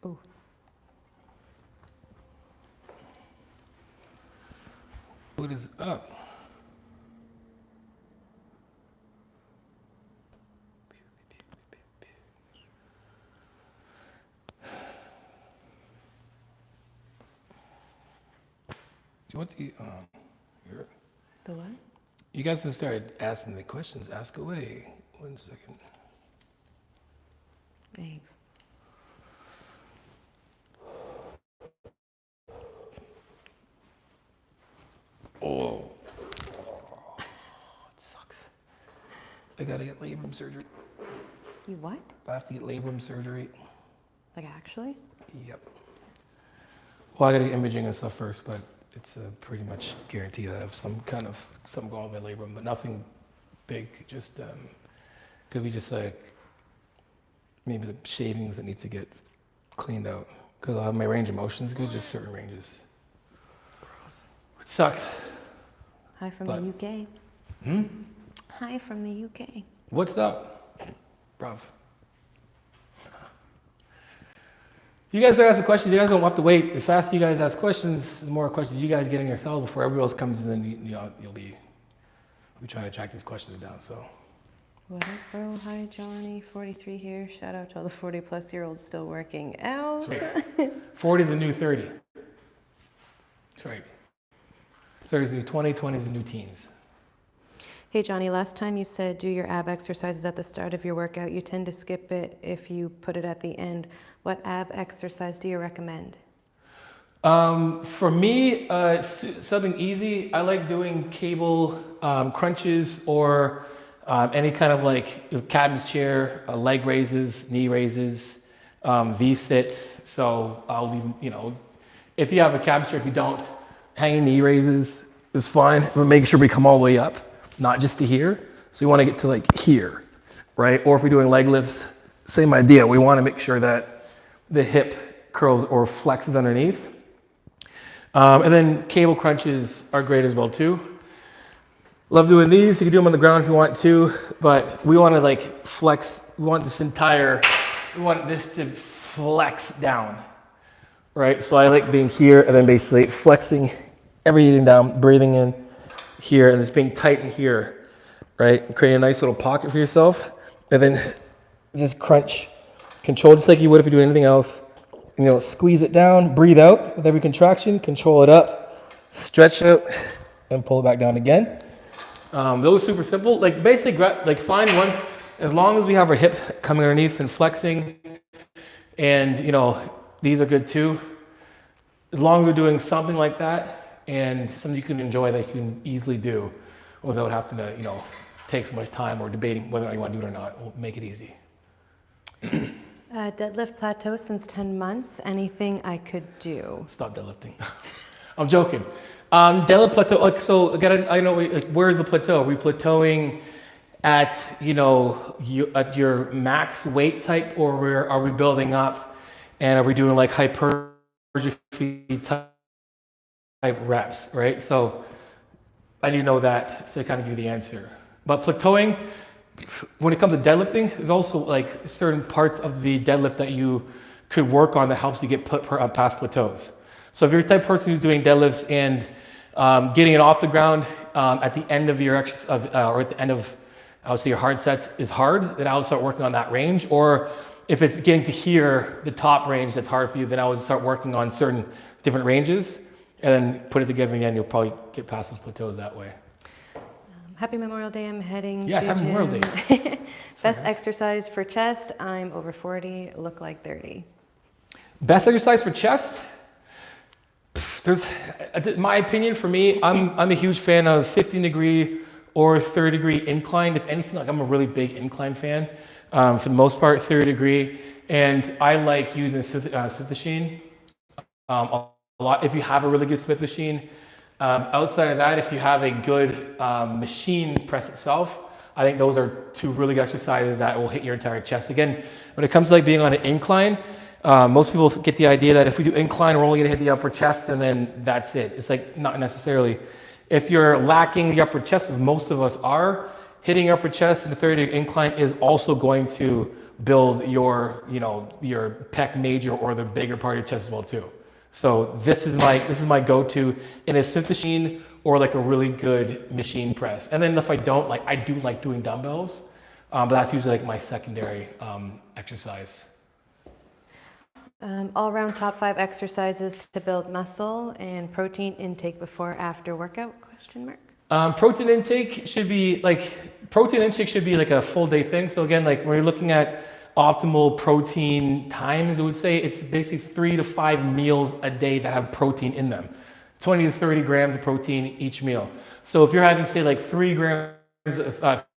Ooh. What is up? Do you want the The what? you guys can start asking the questions. Ask away. 1 second. Thanks. Oh, it sucks. I gotta get labor room surgery. You what? I have to get labor room surgery. Like actually? Yep. Well, I gotta get imaging and stuff first, but it's pretty much guaranteed that I have some kind of something going on with my labor room, but nothing big. Just could be just like maybe the shavings that need to get cleaned out because I have my range of motion is good, just certain ranges. Gross. Which sucks. Hi from But- the UK. Hmm? Hi from the UK. What's up, bruv? You guys are asking questions. You guys don't have to wait. The faster you guys ask questions, the more questions you guys get in yourselves before everybody else comes in. Then you'll be trying to track these questions down. So. What up, bro? Hi, Johnny. 43 here. Shout out to all the 40-plus-year-olds still working out. That's right. 40 is the new 30. That's right. 30 is the new 20. 20 is the new teens. Hey, Johnny. Last time you said do your ab exercises at the start of your workout. You tend to skip it if you put it at the end. What ab exercise do you recommend? For me, something easy. I like doing cable crunches or any kind of like captain's chair, leg raises, knee raises, V-sits. So I'll leave, if you have a captain's chair, if you don't, hanging knee raises is fine. But make sure we come all the way up, not just to here. So you want to get to like here, right? Or if we're doing leg lifts, same idea. We want to make sure that the hip curls or flexes underneath. And then cable crunches are great as well too. Love doing these. You can do them on the ground if you want to, but we want to like flex. We want this to flex down, right? So I like being here and then basically flexing everything down, breathing in here, and it's being tight in here, right? Create a nice little pocket for yourself, and then just crunch, control just like you would if you do anything else. Squeeze it down, breathe out with every contraction, control it up, stretch out, and pull it back down again. Those are super simple. Like basically, like find ones, as long as we have our hip coming underneath and flexing, and these are good too. As long as we're doing something like that and something you can enjoy that you can easily do without having to, take so much time or debating whether or not you want to do it or not, we'll make it easy. Deadlift plateau since 10 months. Anything I could do? Stop deadlifting. I'm joking. Deadlift plateau. Like, so again, I know. Where is the plateau? Are we plateauing at at your max weight type, or where are we building up, and are we doing like hypertrophy type reps? Right. So I do know that to kind of give you the answer. But plateauing, when it comes to deadlifting, there's also like certain parts of the deadlift that you could work on that helps you get past plateaus. So if you're the type of person who's doing deadlifts and getting it off the ground at the end of your exercise, or at the end of, I would say, your hard sets is hard, then I would start working on that range. Or if it's getting to here, the top range that's hard for you, then I would start working on certain different ranges and then put it together again. You'll probably get past those plateaus that way. Happy Memorial Day. I'm heading Yes, to happy gym. Memorial Day. Best exercise for chest. I'm over 40, look like 30. Best exercise for chest? There's, my opinion, for me, I'm a huge fan of 15-degree or 30-degree incline. If anything, like I'm a really big incline fan. For the most part, 30-degree. And I like using Smith machine a lot. If you have a really good Smith machine. Outside of that, if you have a good machine press itself, I think those are two really good exercises that will hit your entire chest. Again, when it comes to like being on an incline, most people get the idea that if we do incline, we're only gonna hit the upper chest and then that's it. It's like not necessarily. If you're lacking the upper chest, as most of us are, hitting upper chest in the 30-degree incline is also going to build your, your pec major or the bigger part of your chest as well too. So this is my go-to in a Smith machine or like a really good machine press. And then if I don't, I do like doing dumbbells, but that's usually like my secondary exercise. All around top 5 exercises to build muscle and protein intake before after workout, question mark? Protein intake should be like a full day thing. So again, like when you're looking at optimal protein times, I would say it's basically 3 to 5 meals a day that have protein in them. 20 to 30 grams of protein each meal. So if you're having say like 3 grams,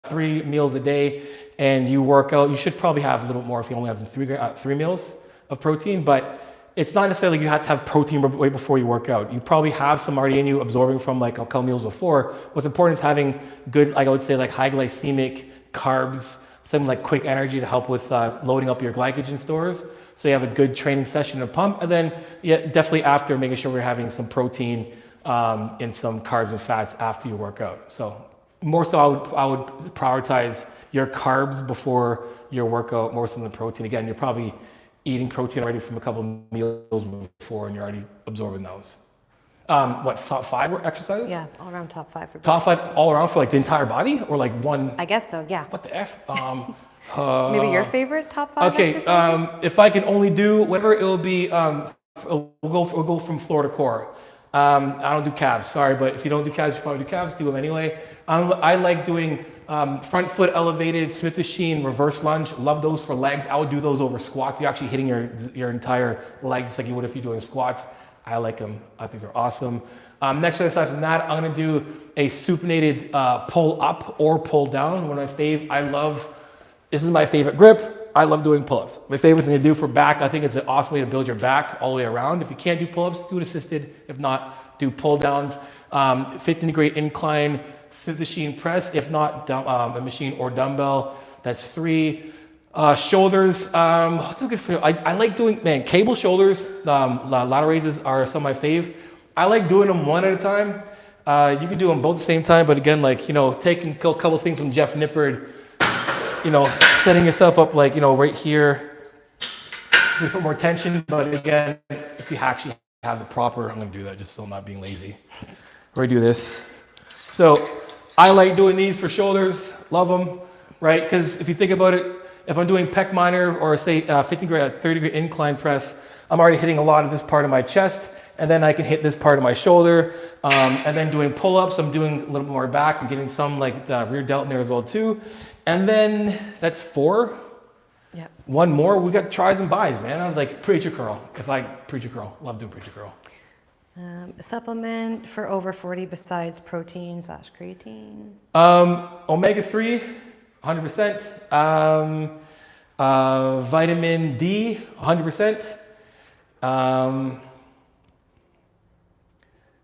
3 meals a day and you work out, you should probably have a little more if you only have 3 meals of protein, but it's not necessarily you have to have protein right before you work out. You probably have some already in you absorbing from like a couple meals before. What's important is having good, like I would say, like high glycemic carbs, something like quick energy to help with loading up your glycogen stores. So you have a good training session and pump, and then definitely after making sure we're having some protein and some carbs and fats after you work out. So more so I would prioritize your carbs before your workout more so than the protein. Again, you're probably eating protein already from a couple of meals before and you're already absorbing those. Top 5 exercises? Yeah, all around top 5 for Top 5 all around for like the entire body or like one? I guess so, yeah. What the F? Maybe your favorite top 5 okay, exercises? if I can only do whatever, it'll be, we'll go from floor to core. I don't do calves, sorry, but if you don't do calves, you probably do calves, do them anyway. I like doing front foot elevated, Smith machine, reverse lunge. Love those for legs. I would do those over squats. You're actually hitting your entire leg just like you would if you're doing squats. I like them. I think they're awesome. Next exercise than that, I'm gonna do a supinated pull up or pull down. One of my fave. This is my favorite grip. I love doing pull-ups. My favorite thing to do for back. I think it's an awesome way to build your back all the way around. If you can't do pull-ups, do it assisted. If not, do pull downs. 15-degree incline Smith machine press. If not, a machine or dumbbell. That's 3. Shoulders. What's good for you? I like doing cable shoulders. Lateral raises are some of my fave. I like doing them one at a time. You can do them both at the same time, but again, taking a couple things from Jeff Nippard. Setting yourself up right here to put more tension. But again, if you actually have the proper, I'm gonna do that just so I'm not being lazy. Where I do this. So I like doing these for shoulders, love them, right? Because if you think about it, if I'm doing pec minor or say 30-degree incline press, I'm already hitting a lot of this part of my chest, and then I can hit this part of my shoulder. And then doing pull-ups, I'm doing a little bit more back. I'm getting some like the rear delt in there as well too. And then that's 4. Yeah. One more, we got tries and buys, man. I'm like preacher curl. Preacher curl, love doing preacher curl. Supplement for over 40 besides protein / creatine? Omega-3, 100%. Vitamin D, 100%.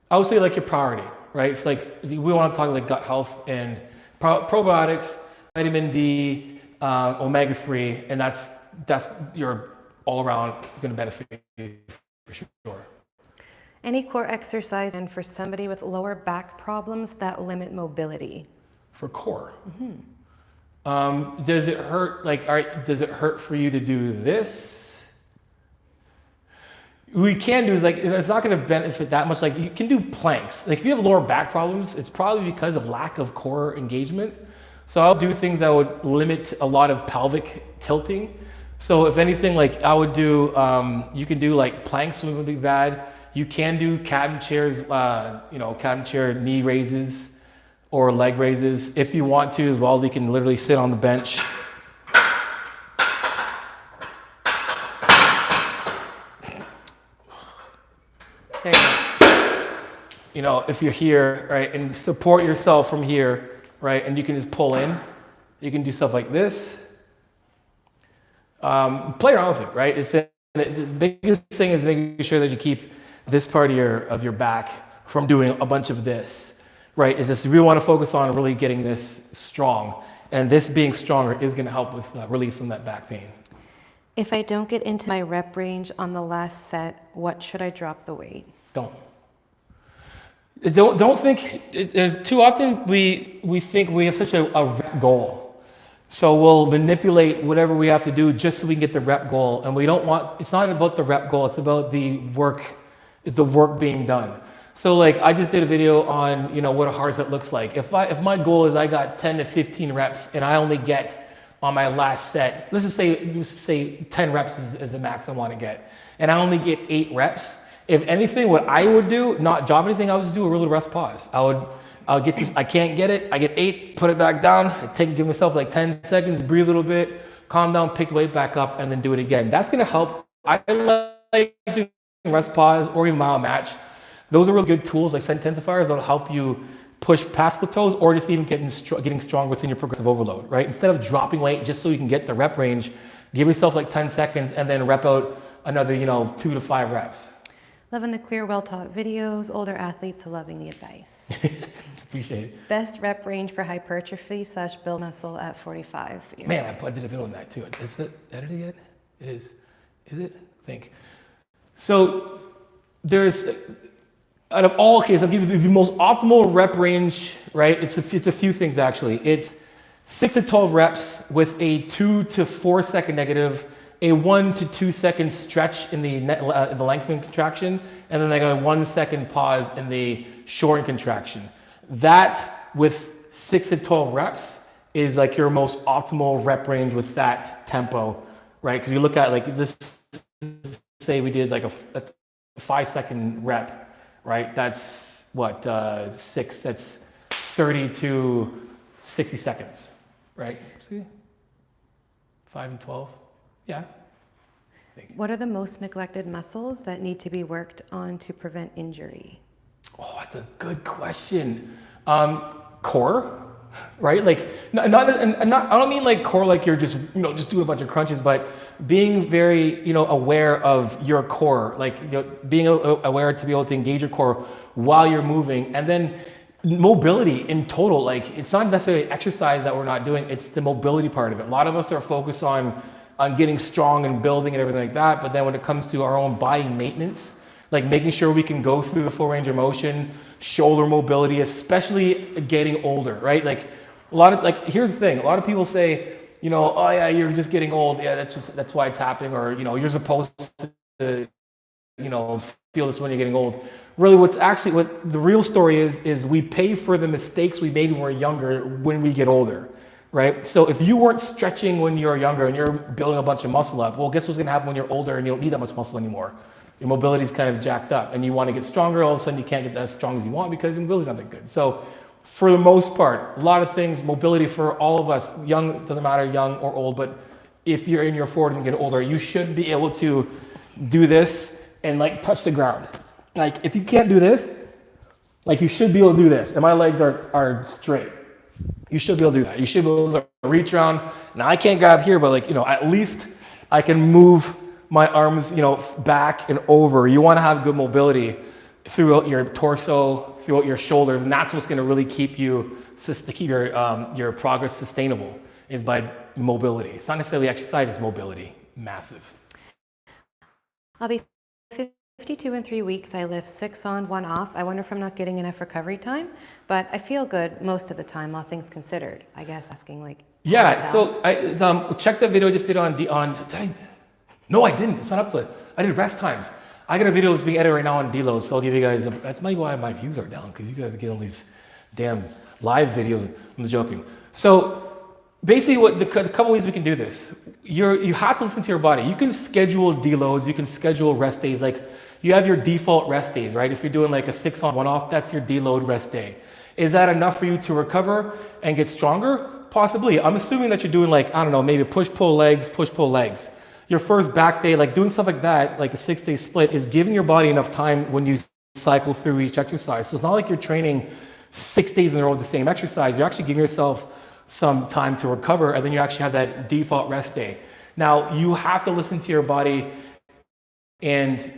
I would say like your priority, right? It's like we want to talk like gut health and probiotics, vitamin D, omega-3, and that's your all around going to benefit you for sure. Any core exercise and for somebody with lower back problems that limit mobility? For core. Mm-hmm. Does it hurt? Does it hurt for you to do this? What we can do is it's not going to benefit that much. You can do planks. If you have lower back problems, it's probably because of lack of core engagement. So I'll do things that would limit a lot of pelvic tilting. So if anything, I would do, you can do planks wouldn't be bad. You can do cabin chairs, cabin chair knee raises or leg raises. If you want to as well, you can literally sit on the bench. There you go. If you're here, right, and support yourself from here, right, and you can just pull in. You can do stuff like this. Play around with it, right? The biggest thing is making sure that you keep this part of your back from doing a bunch of this, right? Is just we want to focus on really getting this strong, and this being stronger is going to help with relief some of that back pain. If I don't get into my rep range on the last set, what should I drop the weight? Don't think. There's too often we think we have such a rep goal. So we'll manipulate whatever we have to do just so we can get the rep goal. And we don't want, it's not about the rep goal, it's about the work being done. So like I just did a video on, you know, what a hard set looks like. If my goal is I got 10 to 15 reps and I only get on my last set, let's just say 10 reps is the max I want to get. And I only get 8 reps. If anything, what I would do, not drop anything, I would just do a really rest pause. I'll get this, I can't get it, I get 8, put it back down, give myself like 10 seconds, breathe a little bit, calm down, pick the weight back up, and then do it again. That's gonna help. I like doing rest pause or even mile match. Those are really good tools like set intensifiers that'll help you push past plateaus or just even getting strong within your progressive overload, right? Instead of dropping weight just so you can get the rep range, give yourself like 10 seconds and then rep out another, 2 to 5 reps. Loving the clear, well-taught videos, older athletes, so loving the advice. Appreciate it. Best rep range for hypertrophy / build muscle at 45 years Man, old. I did a video on that too. Is it edited yet? It is. Is it? I think. So there's, out of all cases, I'll give you the most optimal rep range, right? It's a few things actually. It's 6 to 12 reps with a 2 to 4 second negative, a 1 to 2 second stretch in the lengthening contraction, and then like a 1 second pause in the shortening contraction. That with 6 to 12 reps is like your most optimal rep range with that tempo, right? Because you look at like this, say we did like a 5 second rep, right? That's what, 6, that's 30 to 60 seconds, right? See? 5 and 12. Yeah. What are the most neglected muscles that need to be worked on to prevent injury? Oh, that's a good question. Core, right? Like, I don't mean like core like you're just doing a bunch of crunches, but being very, aware of your core, like, being aware to be able to engage your core while you're moving. And then mobility in total, like it's not necessarily exercise that we're not doing, it's the mobility part of it. A lot of us are focused on getting strong and building and everything like that. But then when it comes to our own body maintenance, like making sure we can go through the full range of motion, shoulder mobility, especially getting older, right? Like here's the thing. A lot of people say, oh yeah, you're just getting old. Yeah, that's why it's happening. Or, you're supposed to, feel this when you're getting old. Really what the real story is we pay for the mistakes we made when we're younger when we get older. Right? So if you weren't stretching when you're younger and you're building a bunch of muscle up, well, guess what's going to happen when you're older and you don't need that much muscle anymore? Your mobility is kind of jacked up and you want to get stronger. All of a sudden you can't get as strong as you want because your mobility's not that good. So for the most part, a lot of things, mobility for all of us, young, doesn't matter, young or old, but if you're in your 40s and get older, you should be able to do this and like touch the ground. Like if you can't do this, like you should be able to do this. And my legs are straight. You should be able to do that. You should be able to reach around. Now I can't grab here, but like, at least I can move my arms, back and over. You want to have good mobility throughout your torso, throughout your shoulders, and that's what's going to really keep your progress sustainable is by mobility. It's not necessarily exercise, it's mobility. Massive. I'll be 52 in 3 weeks. I lift 6 on, 1 off. I wonder if I'm not getting enough recovery time, but I feel good most of the time, all things considered. I guess asking like. Yeah. So I check that video I just did on. No, I didn't. It's not up to it. I did rest times. I got a video that's being edited right now on deloads, so I'll give you guys. That's maybe why my views are down because you guys are getting all these damn live videos. I'm just joking. So. Basically, what the couple ways we can do this, you have to listen to your body. You can schedule deloads, you can schedule rest days. Like you have your default rest days, right? If you're doing like a 6 on 1 off, that's your deload rest day. Is that enough for you to recover and get stronger? Possibly. I'm assuming that you're doing like, I don't know, maybe push, pull legs. Your first back day, like doing stuff like that, like a 6-day split is giving your body enough time when you cycle through each exercise. So it's not like you're training 6 days in a row with the same exercise. You're actually giving yourself some time to recover, and then you actually have that default rest day. Now you have to listen to your body and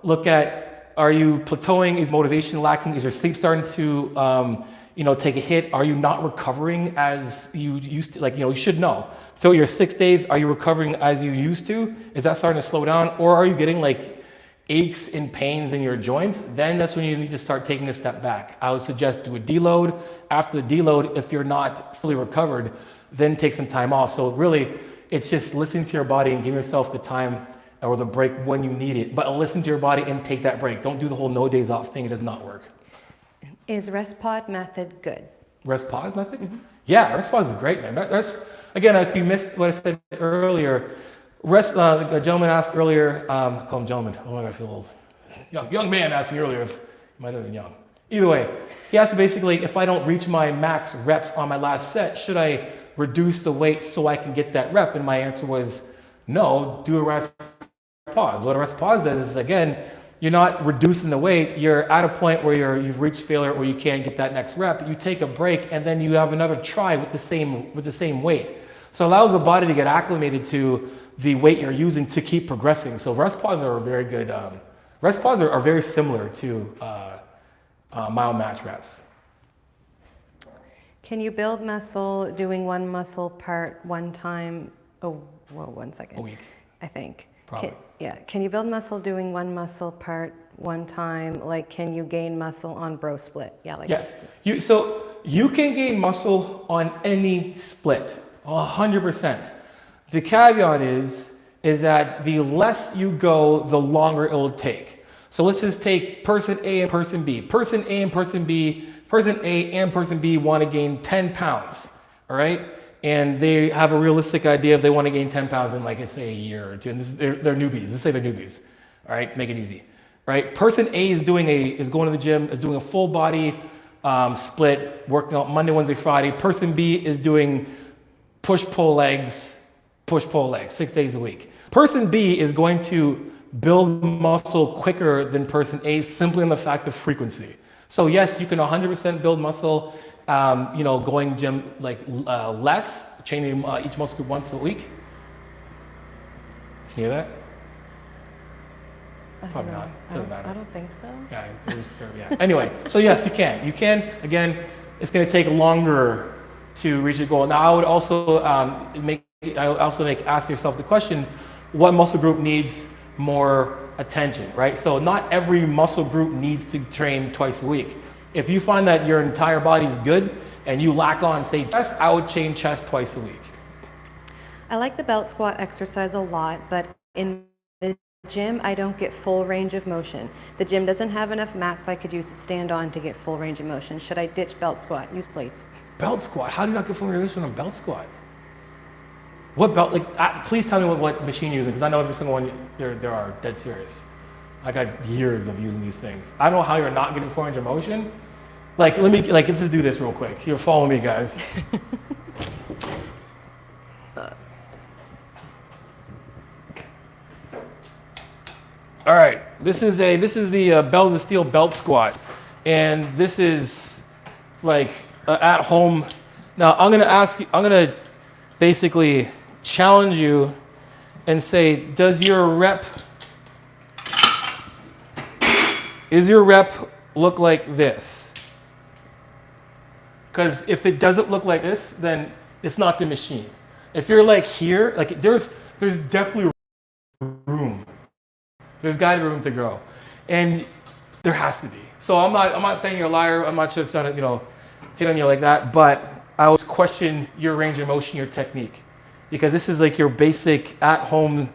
look at, are you plateauing? Is motivation lacking? Is your sleep starting to take a hit? Are you not recovering as you used to? Like, you should know. So your 6 days, are you recovering as you used to? Is that starting to slow down? Or are you getting like aches and pains in your joints? Then that's when you need to start taking a step back. I would suggest do a deload. After the deload, if you're not fully recovered, then take some time off. So really, it's just listening to your body and giving yourself the time or the break when you need it. But listen to your body and take that break. Don't do the whole no days off thing. It does not work. Is rest pod method good? Rest pause method? Mm-hmm. Yeah, rest pause is great, man. Again, if you missed what I said earlier, a gentleman asked earlier, I call him gentleman. Oh my God, I feel old. Young man asked me earlier if he might have been young. Either way, he asked basically if I don't reach my max reps on my last set, should I reduce the weight so I can get that rep? And my answer was no, do a rest pause. What a rest pause is, again, you're not reducing the weight. You're at a point where you've reached failure or you can't get that next rep. You take a break and then you have another try with the same weight. So it allows the body to get acclimated to the weight you're using to keep progressing. So rest pauses are very good. Rest pauses are very similar to mild match reps. Can you build muscle doing one muscle part one time? Oh, whoa, 1 second. A week. I think. Probably. Can you build muscle doing one muscle part one time? Like, can you gain muscle on bro split? Yeah, like. Yes. So you can gain muscle on any split, 100%. The caveat is that the less you go, the longer it will take. So let's just take person A and person B. Person A and person B want to gain 10 pounds, all right? And they have a realistic idea if they want to gain 10 pounds in, like I say, a year or two. And they're newbies. Let's say they're newbies, all right? Make it easy, right? Person A is going to the gym, is doing a full body split, working out Monday, Wednesday, Friday. Person B is doing push-pull legs, 6 days a week. Person B is going to build muscle quicker than person A simply on the fact of frequency. So yes, you can 100% build muscle, going gym less, training each muscle group once a week. Can you hear that? Probably not. Doesn't matter. I don't think so. Yeah. Anyway, so yes, you can. You can. Again, it's going to take longer to reach your goal. Now, I would also ask yourself the question: what muscle group needs more attention, right? So not every muscle group needs to train twice a week. If you find that your entire body is good and you lack on, say, chest, I would train chest twice a week. I like the belt squat exercise a lot, but in the gym, I don't get full range of motion. The gym doesn't have enough mats I could use to stand on to get full range of motion. Should I ditch belt squat, use plates? Belt squat? How do you not get full range of motion on belt squat? What belt, please tell me what machine you're using, because I know every single one there are, dead serious. I got years of using these things. I don't know how you're not getting full range of motion. Let's just do this real quick. Here, follow me, guys. All right, this is the Bells of Steel belt squat, and this is like at home. Now I'm gonna basically challenge you and say, is your rep look like this? Because if it doesn't look like this, then it's not the machine. If you're like here, like there's definitely room. There's got to be room to grow, and there has to be. So I'm not saying you're a liar. I'm not just trying to hit on you like that. But I always question your range of motion, your technique, because this is like your basic at-home,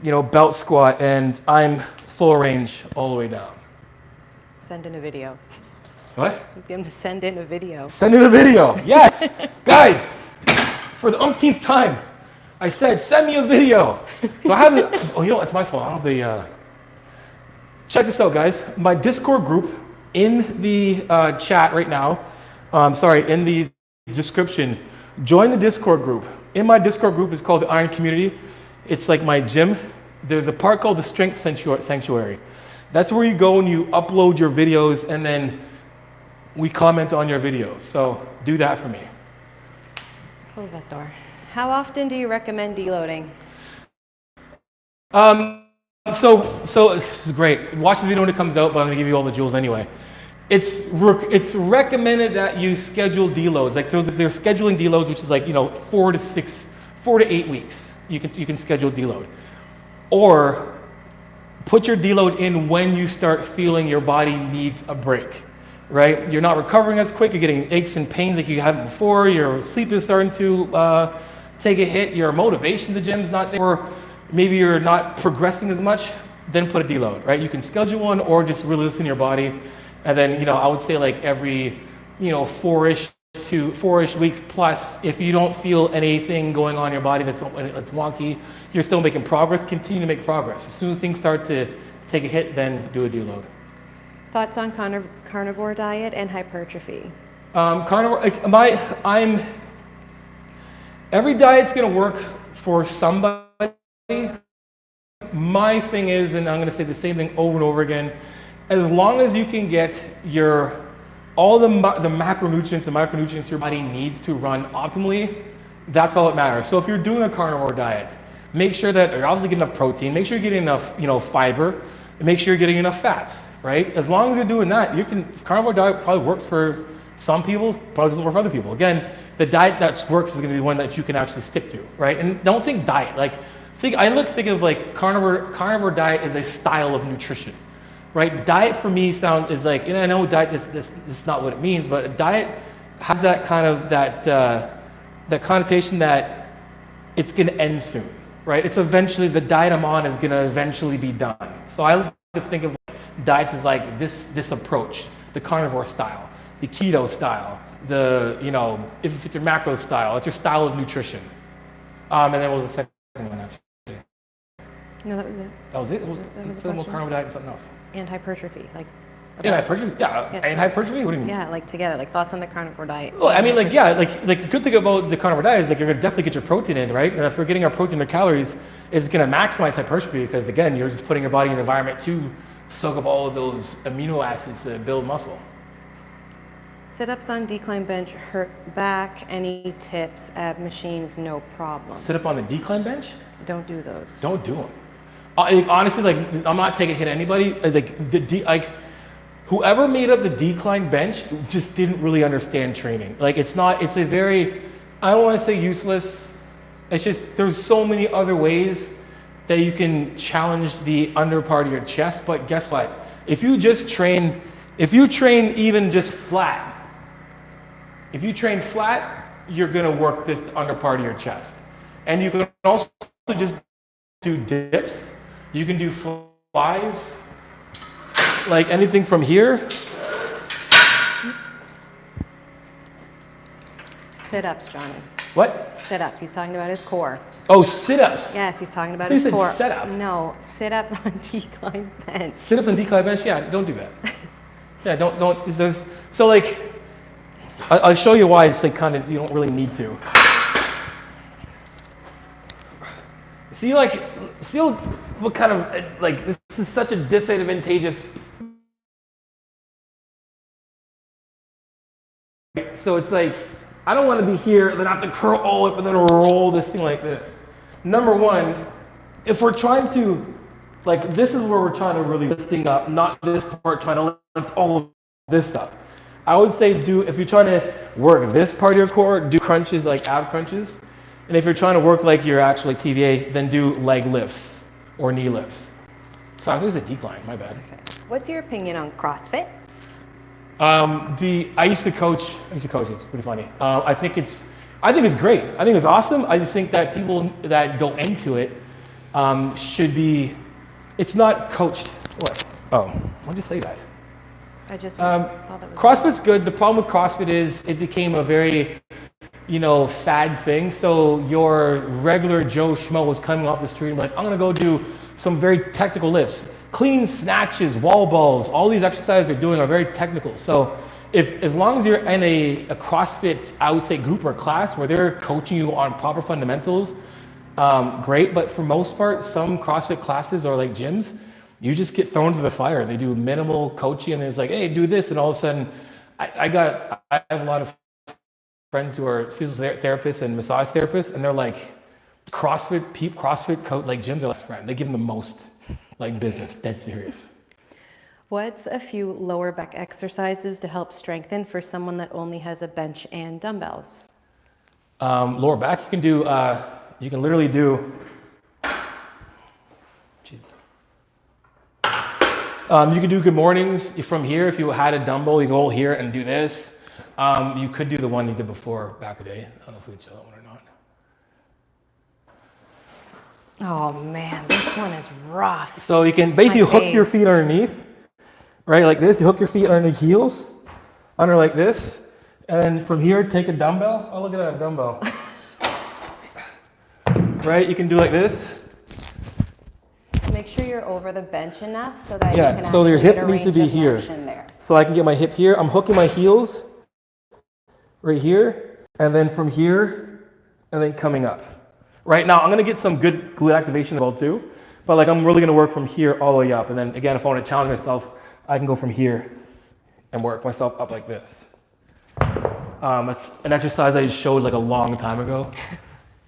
belt squat, and I'm full range all the way down. Send in a video. What? Get him to send in a video. Send in a video. Yes, guys. For the umpteenth time, I said, send me a video. So I have it. Oh, it's my fault. I have the. Check this out, guys. My Discord group in the chat right now. In the description. Join the Discord group. In my Discord group, it's called the Iron Community. It's like my gym. There's a part called the Strength Sanctuary. That's where you go and you upload your videos, and then we comment on your videos. So do that for me. Close that door. How often do you recommend deloading? So this is great. Watch this video when it comes out, but I'm gonna give you all the jewels anyway. It's recommended that you schedule deloads. Like they're scheduling deloads, which is like 4 to 8 weeks. You can schedule deload, or put your deload in when you start feeling your body needs a break. right? You're not recovering as quick. You're getting aches and pains like you had before. Your sleep is starting to take a hit. Your motivation to the gym's not there. Or maybe you're not progressing as much. Then put a deload, right? You can schedule one or just really listen to your body. And then, I would say like every, four-ish weeks plus, if you don't feel anything going on in your body that's wonky, you're still making progress, continue to make progress. As soon as things start to take a hit, then do a deload. Thoughts on carnivore diet and hypertrophy? Carnivore, every diet's gonna work for somebody. My thing is, and I'm gonna say the same thing over and over again, as long as you can get all the macronutrients and micronutrients your body needs to run optimally, that's all that matters. So if you're doing a carnivore diet, make sure that you're obviously getting enough protein, make sure you're getting enough, fiber, and make sure you're getting enough fats, right? As long as you're doing that, carnivore diet probably works for some people, probably doesn't work for other people. Again, the diet that works is gonna be the one that you can actually stick to, right? And don't think diet, think of like carnivore diet as a style of nutrition. Right, diet for me is like, I know diet is not what it means, but a diet has that kind of that connotation that it's going to end soon, right? It's eventually, the diet I'm on is going to eventually be done. So I like to think of diets as like this approach, the carnivore style, the keto style, if it's your macro style, it's your style of nutrition. And then what was the second one actually? No, that was it. That was it? That was the more question. carnivore diet and something else. And hypertrophy, Hypertrophy? Yeah. And hypertrophy? What do you mean? Yeah, like together, like thoughts on the carnivore diet. Well, I mean, like good thing about the carnivore diet is like you're gonna definitely get your protein in, right? And if we're getting our protein or calories, it's gonna maximize hypertrophy because again, you're just putting your body in an environment to soak up all of those amino acids to build muscle. Sit-ups on decline bench hurt back. Any tips? Ab machines, no problem. Sit up on the decline bench? Don't do those. Don't do them. Honestly, I'm not taking a hit at anybody. Whoever made up the decline bench just didn't really understand training. It's a very, I don't want to say useless. It's just, there's so many other ways that you can challenge the under part of your chest. But guess what? If you train even just flat, you're gonna work this under part of your chest. And you can also just do dips. You can do flies, like anything from here. Sit-ups, Johnny. What? Sit-ups. He's talking about his core. Oh, sit-ups. Yes, he's talking about You his said core. set-up. No, sit-ups on decline bench. Sit-ups on decline bench? Yeah, don't do that. Yeah, don't. I'll show you why it's you don't really need to. See what kind of, this is such a disadvantageous. So it's I don't want to be here and then I have to curl all up and then roll this thing like this. Number one, if we're trying to, this is where we're trying to really lift things up, not this part trying to lift all of this up. I would say if you're trying to work this part of your core, do crunches like ab crunches. And if you're trying to work like your actual TVA, then do leg lifts or knee lifts. Sorry, there's a decline, my bad. Okay. What's your opinion on CrossFit? I used to coach, it's pretty funny. I think it's great. I think it's awesome. I just think that people that go into it it's not coached. What? Oh, why'd you say that? I just thought that was CrossFit's good. The problem with CrossFit is it became a very, fad thing. So your regular Joe Schmo was coming off the street and I'm gonna go do some very technical lifts. Clean snatches, wall balls, all these exercises they're doing are very technical. So as long as you're in a CrossFit, I would say group or class where they're coaching you on proper fundamentals, great. But for most part, some CrossFit classes or gyms, you just get thrown to the fire. They do minimal coaching and it's hey, do this. And all of a sudden, I have a lot of friends who are physical therapists and massage therapists, and they're CrossFit coach, gyms are less friend. They give them the most business, dead serious. What's a few lower back exercises to help strengthen for someone that only has a bench and dumbbells? Lower back, you can literally do, You could do good mornings from here. If you had a dumbbell, you go here and do this. You could do the one you did before back in the day. I don't know if we would show that one or not. Oh man, this one is rough. So you can basically hook your feet underneath, right? Like this. You hook your feet under the heels, under like this. And then from here, take a dumbbell. Oh, look at that dumbbell. Right? You can do like this. Make sure you're over the bench enough so that you can so your actually hip needs to be range of here. motion there. So I can get my hip here. I'm hooking my heels right here, and then from here, and then coming up. Right now, I'm gonna get some good glute activation as well too, but like I'm really gonna work from here all the way up. And then again, if I want to challenge myself, I can go from here and work myself up like this. It's an exercise I showed like a long time ago.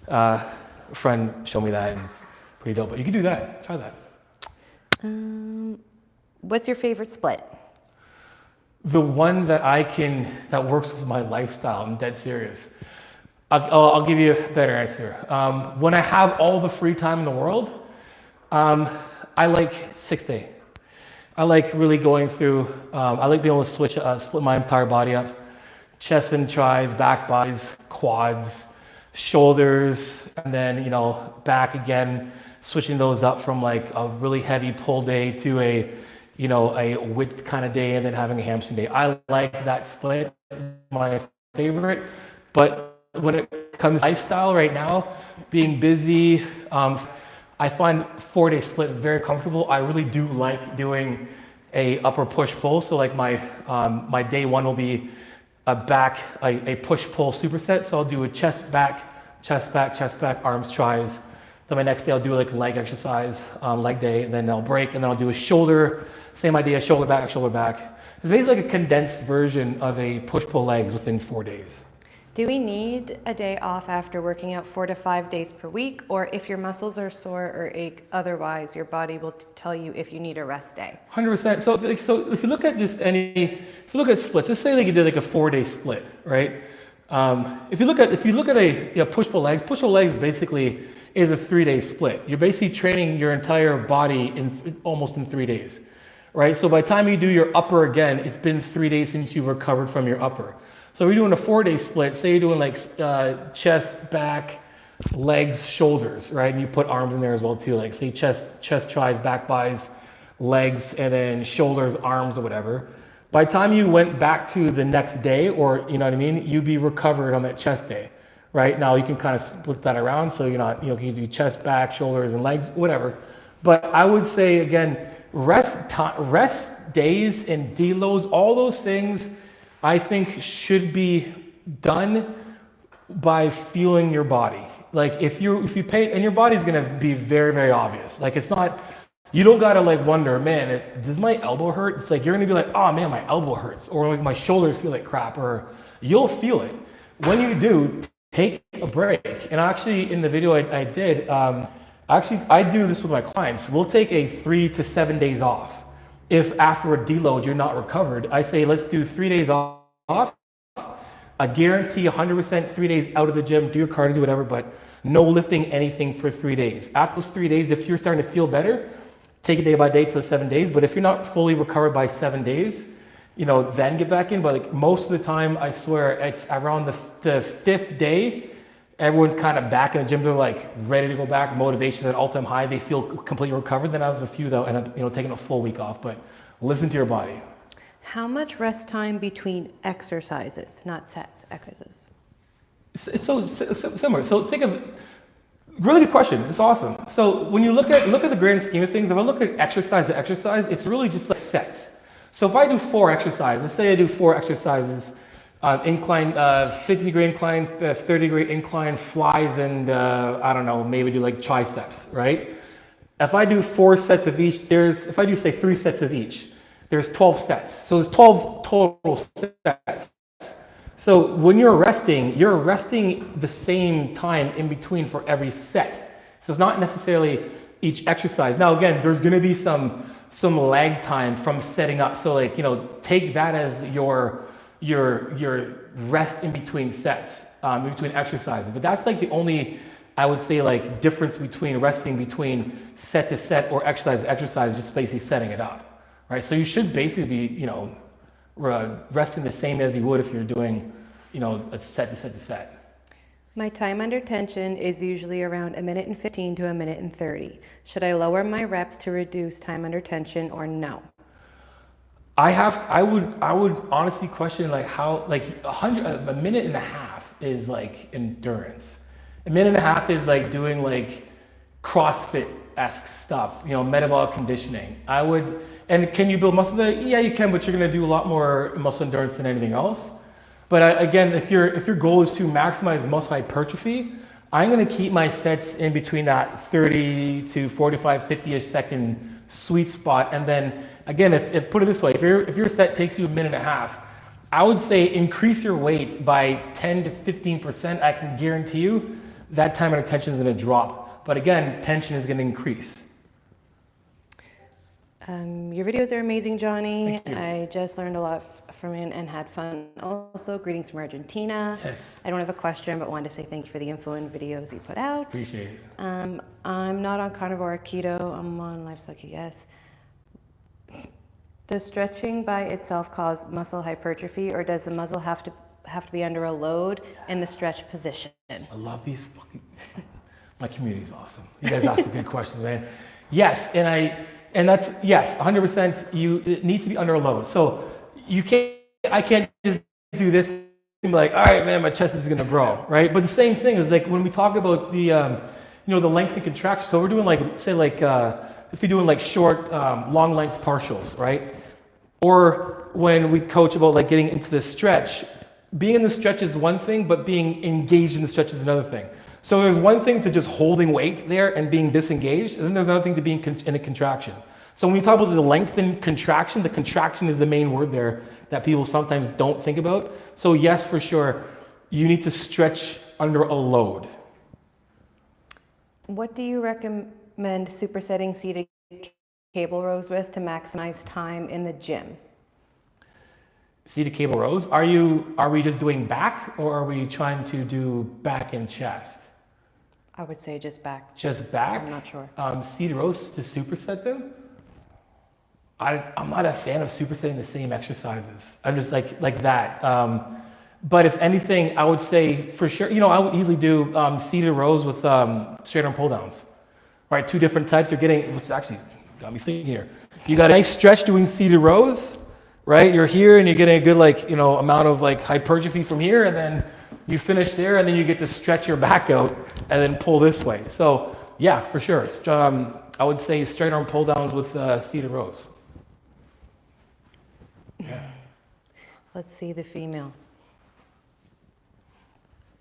A friend showed me that, and it's pretty dope. But you can do that. Try that. What's your favorite split? The one that works with my lifestyle. I'm dead serious. I'll give you a better answer. When I have all the free time in the world, I like 6 day. I like really going through, I like being able to split my entire body up. Chest and tries, back bodies, quads, shoulders, and then, back again, switching those up from like a really heavy pull day to a width kind of day, and then having a hamstring day. I like that split, my favorite. But when it comes to lifestyle right now, being busy, I find 4 day split very comfortable. I really do like doing a upper push pull. So like my day one will be a push pull superset. So I'll do a chest back, arms, tries. Then my next day I'll do like leg exercise, leg day, and then I'll break, and then I'll do a shoulder, same idea, shoulder back. It's basically like a condensed version of a push pull legs within 4 days. Do we need a day off after working out 4 to 5 days per week? Or if your muscles are sore or ache otherwise, your body will tell you if you need a rest day? 100%. So if you look at if you look at splits, let's say like you did like a 4 day split, right? If you look at a push pull legs basically is a 3 day split. You're basically training your entire body almost in 3 days, right? So by the time you do your upper again, it's been 3 days since you've recovered from your upper. So we're doing a 4 day split. Say you're doing like chest, back, legs, shoulders, right? And you put arms in there as well too. Like say chest, tries, back, buys, legs, and then shoulders, arms, or whatever. By the time you went back to the next day, or you'd be recovered on that chest day, right? Now you can kind of split that around. So you're not, you can do chest, back, shoulders, and legs, whatever. But I would say again, rest days and deloads, all those things, I think should be done by feeling your body. Like if you pay, and your body's gonna be very, very obvious. Like it's not, you don't gotta like wonder, man, does my elbow hurt? It's like, you're gonna be like, oh man, my elbow hurts. Or like my shoulders feel like crap, or you'll feel it. When you do, take a break. And actually in the video I did, I do this with my clients. We'll take a 3 to 7 days off. If after a deload you're not recovered, I say let's do 3 days off. I guarantee 100% 3 days out of the gym, do your cardio, do whatever, but no lifting anything for 3 days. After those 3 days, if you're starting to feel better, take it day by day for the 7 days. But if you're not fully recovered by 7 days, then get back in. But like most of the time, I swear it's around the 5th day, everyone's kind of back in the gym. They're like ready to go back. Motivation at an all-time high. They feel completely recovered. Then I have a few that end up, taking a full week off. But listen to your body. How much rest time between exercises, not sets, exercises? It's so similar. So think of, really good question. It's awesome. So when you look at the grand scheme of things, if I look at exercise to exercise, it's really just like sets. So if I do 4 exercises, let's say I do 4 exercises, incline, 50-degree incline, 30-degree incline, flies, and I don't know, maybe do like triceps, right? If I do 4 sets of each, if I do say 3 sets of each, there's 12 sets. So there's 12 total sets. So when you're resting the same time in between for every set. So it's not necessarily each exercise. Now again, there's gonna be some lag time from setting up. So like, take that as your rest in between sets, in between exercises. But that's like the only, I would say, like difference between resting between set to set or exercise to exercise, just basically setting it up. right? So you should basically be, resting the same as you would if you're doing, a set to set to set. My time under tension is usually around 1:15 to 1:30. Should I lower my reps to reduce time under tension or no? I would honestly question like how like a minute and a half is like endurance. A minute and a half is like doing like CrossFit-esque stuff, metabolic conditioning. And can you build muscle there? Yeah, you can, but you're gonna do a lot more muscle endurance than anything else. But again, if your goal is to maximize muscle hypertrophy, I'm gonna keep my sets in between that 30 to 45, 50-ish second sweet spot. And then again, if put it this way, if your set takes you a minute and a half, I would say increase your weight by 10 to 15%. I can guarantee you that time and attention is gonna drop. But again, tension is gonna increase. Your videos are amazing, Johnny. Thank you. I just learned a lot from it and had fun. Also, greetings from Argentina. Yes. I don't have a question, but wanted to say thank you for the info and videos you put out. Appreciate it. I'm not on carnivore or keto. I'm on livestock, yes. Does stretching by itself cause muscle hypertrophy, or does the muscle have to be under a load in the stretch position? I love these my community is awesome. You guys ask some good questions, man. Yes, and that's yes, 100%. It needs to be under a load. So I can't just do this and be like, all right, man, my chest is gonna grow, right? But the same thing is like when we talk about the the length and contraction. So we're doing if you're doing like short, long length partials, right? Or when we coach about like getting into the stretch, being in the stretch is one thing, but being engaged in the stretch is another thing. So there's one thing to just holding weight there and being disengaged, and then there's another thing to being in a contraction. So when we talk about the lengthened contraction, the contraction is the main word there that people sometimes don't think about. So yes, for sure, you need to stretch under a load. What do you recommend supersetting seated cable rows with to maximize time in the gym? Seated cable rows. Are we just doing back, or are we trying to do back and chest? I would say just back. Just back? I'm not sure. Seated rows to superset them? I'm not a fan of supersetting the same exercises. I'm just like that. But if anything, I would say for sure, I would easily do seated rows with straight arm pull downs. Right, two different types. You're getting, which actually got me thinking here. You got a nice stretch doing seated rows, right? You're here and you're getting a good amount of hypertrophy from here, and then you finish there, and then you get to stretch your back out and then pull this way. So yeah, for sure. I would say straight arm pull downs with seated rows. Yeah. Let's see the female.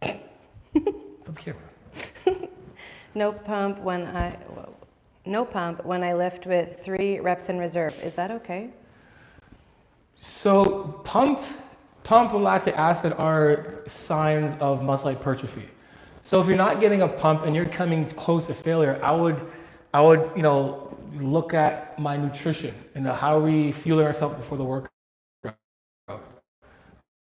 From camera. No pump when I lift with 3 reps in reserve. Is that okay? So pump and lactic acid are signs of muscle hypertrophy. So if you're not getting a pump and you're coming close to failure, I would look at my nutrition and how are we fueling ourselves before the workout.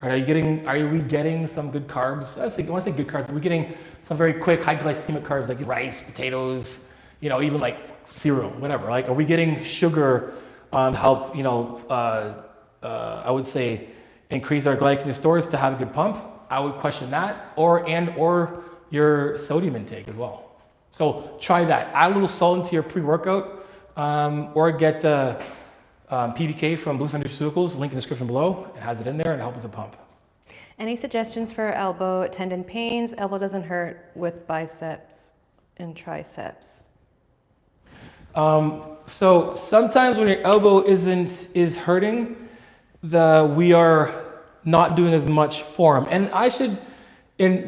Right, are we getting some good carbs? When I say good carbs, are we getting some very quick high glycemic carbs like rice, potatoes, even like cereal, whatever. Are we getting sugar to help, I would say increase our glycogen stores to have a good pump? I would question that, or your sodium intake as well. So try that. Add a little salt into your pre-workout, or get PBK from Blue Sun Nutraceuticals, link in the description below. It has it in there and help with the pump. Any suggestions for elbow tendon pains? Elbow doesn't hurt with biceps and triceps. So sometimes when your elbow is hurting, we are not doing as much form. And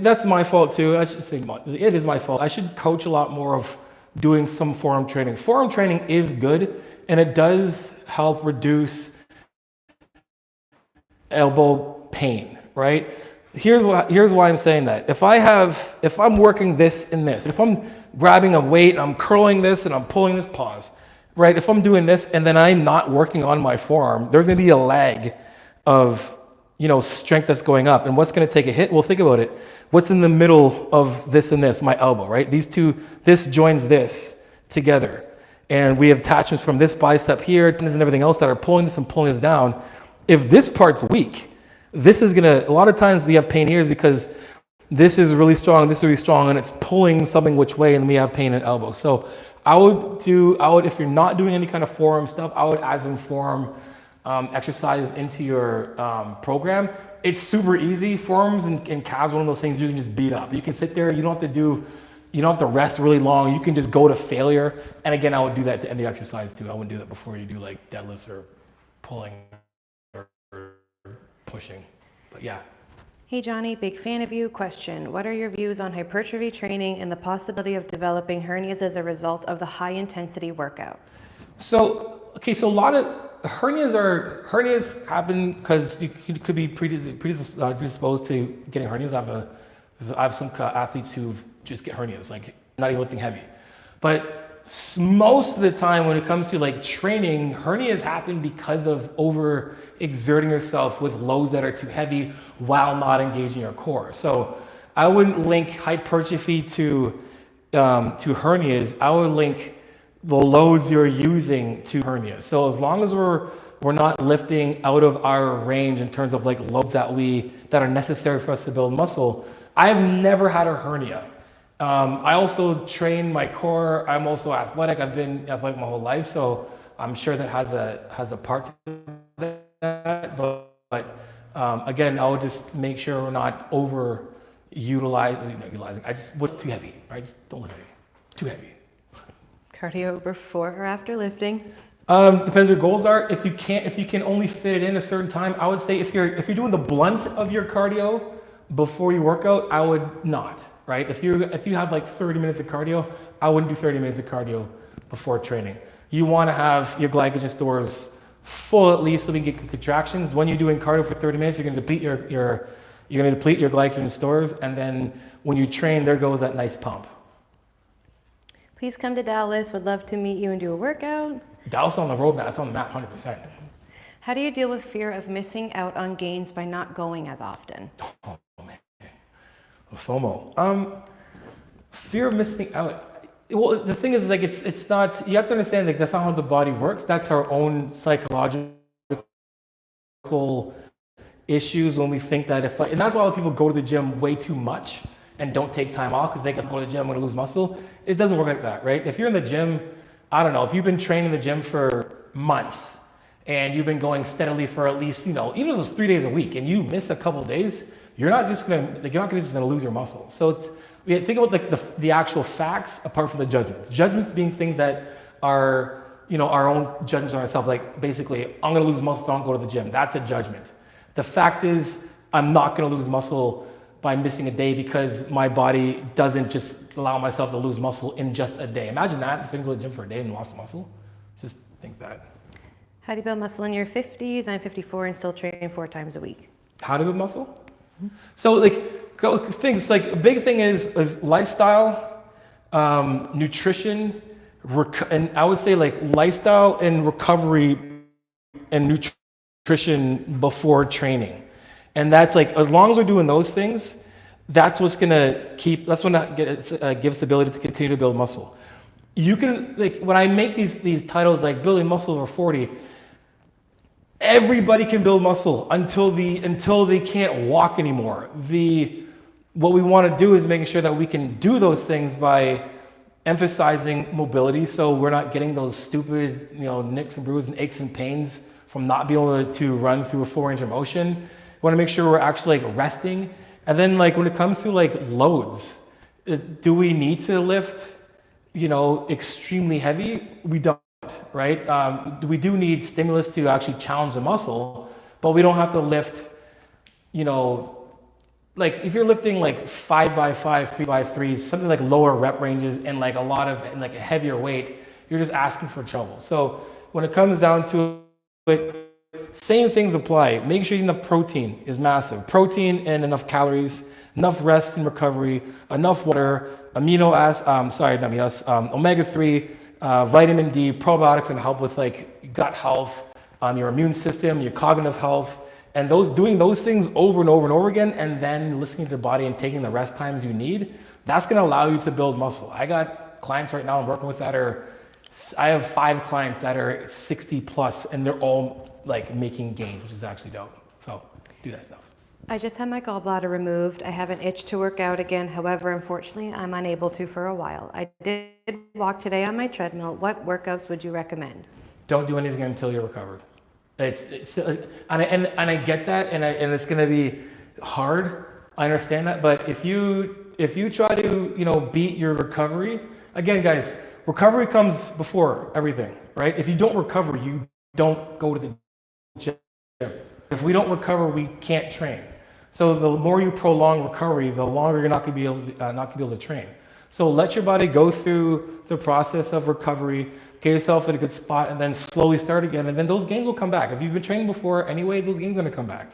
that's my fault too. I should say it is my fault. I should coach a lot more of doing some forearm training. Forearm training is good, and it does help reduce elbow pain, right? Here's why I'm saying that. If I'm working this and this, if I'm grabbing a weight, and I'm curling this and I'm pulling this, pause, right? If I'm doing this and then I'm not working on my forearm, there's gonna be a lag of strength that's going up. And what's gonna take a hit? Well, think about it. What's in the middle of this and this? My elbow, right? These two, this joins this together. and we have attachments from this bicep here and everything else that are pulling this and pulling this down. If this part's weak, this is gonna, a lot of times we have pain here is because this is really strong, this is really strong, and it's pulling something which way, and we have pain in elbow. So I would, if you're not doing any kind of forearm stuff, I would add some forearm exercise into your program. It's super easy. Forearms and calves, one of those things you can just beat up. You can sit there, you don't have to rest really long. You can just go to failure. And again, I would do that at the end of the exercise too. I wouldn't do that before you do like deadlifts or pulling or pushing. But yeah. Hey Johnny, big fan of you. Question: what are your views on hypertrophy training and the possibility of developing hernias as a result of the high intensity workouts? So a lot of hernias happen because you could be predisposed to getting hernias. I have some athletes who just get hernias, like not even lifting heavy. But most of the time when it comes to like training, hernias happen because of over exerting yourself with loads that are too heavy while not engaging your core. So I wouldn't link hypertrophy to hernias. I would link the loads you're using to hernias. So as long as we're not lifting out of our range in terms of like loads that are necessary for us to build muscle, I've never had a hernia. I also train my core. I'm also athletic. I've been athletic my whole life, so I'm sure that has a part to that. But again, I would just make sure we're not utilizing. I just would too heavy. Right? Just don't lift heavy. Too heavy. Cardio before or after lifting? Depends what your goals are. If you can only fit it in a certain time, I would say if you're doing the blunt of your cardio before you work out, I would not. Right? If you have like 30 minutes of cardio, I wouldn't do 30 minutes of cardio before training. You want to have your glycogen stores full at least so we can get contractions. When you're doing cardio for 30 minutes, you're going to deplete your glycogen stores, and then when you train, there goes that nice pump. Please come to Dallas. Would love to meet you and do a workout. Dallas on the road now. It's on the map, 100%. How do you deal with fear of missing out on gains by not going as often? Oh man, FOMO. Fear of missing out. Well, the thing is like it's not. You have to understand like that's not how the body works. That's our own psychological issues when we think that and that's why people go to the gym way too much and don't take time off because they can go to the gym, I'm going to lose muscle. It doesn't work like that, right? If you're in the gym, I don't know, if you've been training in the gym for months and you've been going steadily for at least, even if it was 3 days a week and you miss a couple of days, you're not just going to lose your muscle. So think about like the actual facts apart from the judgments. Judgments being things that are, our own judgments on ourselves. Like basically, I'm going to lose muscle if I don't go to the gym. That's a judgment. The fact is, I'm not going to lose muscle by missing a day because my body doesn't just allow myself to lose muscle in just a day. Imagine that, if I go to the gym for a day and lost muscle. Just think that. How do you build muscle in your 50s? I'm 54 and still training 4 times a week. How to build muscle? Mm-hmm. So things like a big thing is lifestyle, nutrition, and I would say like lifestyle and recovery and nutrition before training. And that's like, as long as we're doing those things, that's what's gonna give us the ability to continue to build muscle. You can, like, when I make these titles like building muscle over 40, everybody can build muscle until they can't walk anymore. What we want to do is making sure that we can do those things by emphasizing mobility, so we're not getting those stupid, nicks and bruises and aches and pains from not being able to run through a full range of motion. We want to make sure we're actually like resting. And then like when it comes to like loads, do we need to lift, extremely heavy? We don't, right? We do need stimulus to actually challenge the muscle, but we don't have to lift, like if you're lifting like 5x5, 3x3s, something like lower rep ranges and like a heavier weight, you're just asking for trouble. So when it comes down to it, same things apply. Make sure you have enough protein is massive. Protein and enough calories, enough rest and recovery, enough water, omega-3, vitamin D, probiotics, and help with like gut health, your immune system, your cognitive health, and doing those things over and over and over again, and then listening to your body and taking the rest times you need. That's going to allow you to build muscle. I got clients right now I'm working with that are I have 5 clients that are 60 plus and they're all like making gains, which is actually dope. So do that stuff. I just had my gallbladder removed. I have an itch to work out again. However, unfortunately, I'm unable to for a while. I did walk today on my treadmill. What workouts would you recommend? Don't do anything until you're recovered. And I get that, and it's gonna be hard. I understand that, but if you try to beat your recovery, again, guys, recovery comes before everything, right? If you don't recover, you don't go to the gym. If we don't recover, we can't train. So the more you prolong recovery, the longer you're not gonna be able to train. So let your body go through the process of recovery, get yourself in a good spot, and then slowly start again, and then those gains will come back. If you've been training before anyway, those gains are gonna come back.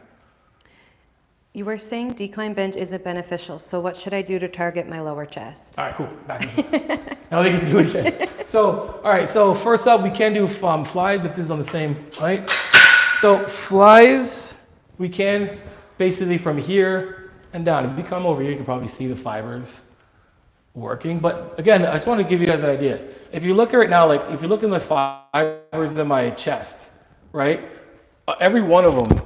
You were saying decline bench isn't beneficial, so what should I do to target my lower chest? All right, cool. Back in. Now they get to do it again. So, all right. So first up, we can do flies if this is on the same, right? So flies, we can basically from here and down. If you come over here, you can probably see the fibers working. But again, I just want to give you guys an idea. If you look at it now, like if you look in the fibers in my chest, right? Every one of them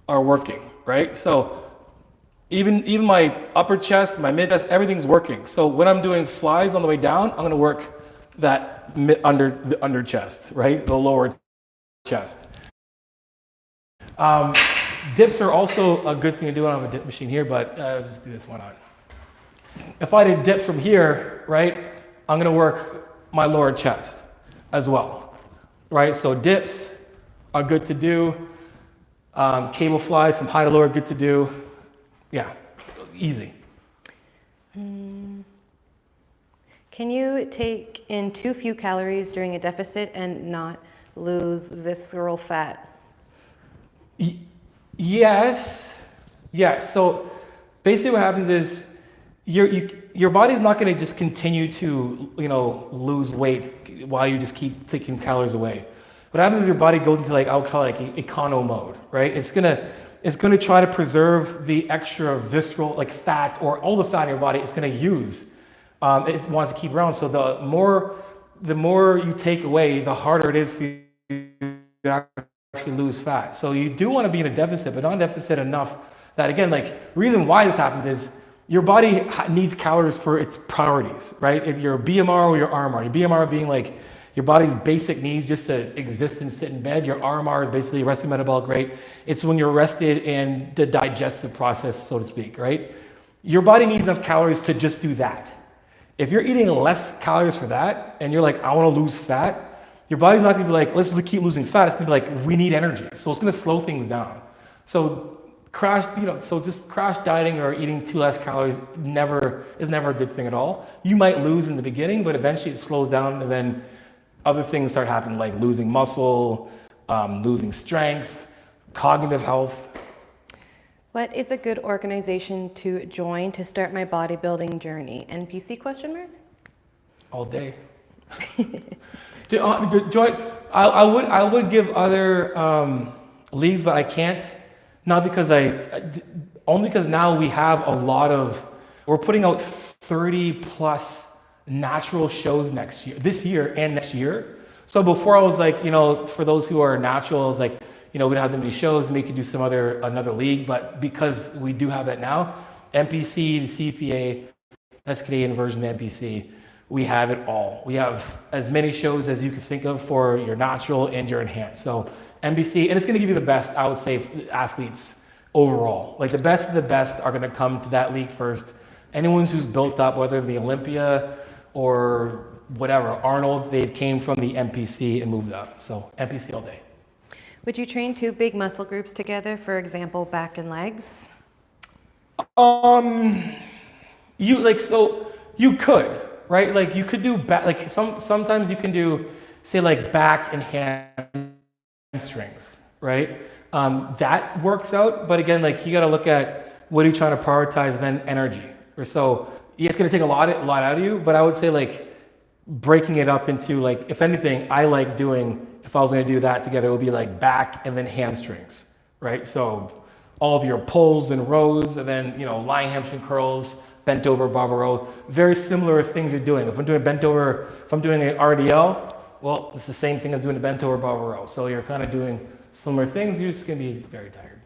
are working, right? So even my upper chest, my mid chest, everything's working. So when I'm doing flies on the way down, I'm gonna work that under chest, right? The lower chest. Dips are also a good thing to do. I don't have a dip machine here, but just do this one on. If I did dip from here, right, I'm gonna work my lower chest as well, right? So dips are good to do. Cable flies, some high to lower, good to do. Yeah, easy. Can you take in too few calories during a deficit and not lose visceral fat? Yes. So basically what happens is your body's not going to just continue to, lose weight while you just keep taking calories away. What happens is your body goes into like, I'll call it like econo mode, right? It's gonna try to preserve the extra visceral, like fat or all the fat in your body it's gonna use. It wants to keep around. So the more you take away, the harder it is for you to actually lose fat. So you do want to be in a deficit, but not a deficit enough that, again, like the reason why this happens is your body needs calories for its priorities, right? If your BMR or your RMR, your BMR being like your body's basic needs just to exist and sit in bed. Your RMR is basically resting metabolic rate. It's when you're rested in the digestive process, so to speak, right? Your body needs enough calories to just do that. If you're eating less calories for that, and you're like, I want to lose fat, your body's not going to be like, let's keep losing fat. It's going to be like, we need energy. So it's going to slow things down. So just crash dieting or eating too less calories is never a good thing at all. You might lose in the beginning, but eventually it slows down, and then other things start happening, like losing muscle, losing strength, cognitive health. What is a good organization to join to start my bodybuilding journey? NPC question mark? All day. Join. I would give other leagues, but I can't. Not because only because now we have a lot of. We're putting out 30 plus natural shows this year and next year. So before I was like, for those who are natural, I was like, we don't have that many shows, we could do another league. But because we do have that now, NPC, the CPA, that's Canadian version of the NPC, we have it all. We have as many shows as you can think of for your natural and your enhanced. So NPC, and it's going to give you the best, I would say, athletes overall. Like the best of the best are going to come to that league first. Anyone who's built up, whether the Olympia or whatever, Arnold, they came from the NPC and moved up. So NPC all day. Would you train two big muscle groups together, for example, back and legs? You could, right? Like you could do back, like sometimes you can do, say like back and hamstrings, right? That works out, but again, like you got to look at what are you trying to prioritize, and then energy. So yeah, it's going to take a lot out of you, but I would say like breaking it up into like, if anything, I like doing, if I was going to do that together, it would be like back and then hamstrings, right? So all of your pulls and rows, and then, lying hamstring curls, bent over barbell row. Very similar things you're doing. If I'm doing an RDL, well, it's the same thing as doing a bent over barbell row. So you're kind of doing similar things. You're just gonna be very tired.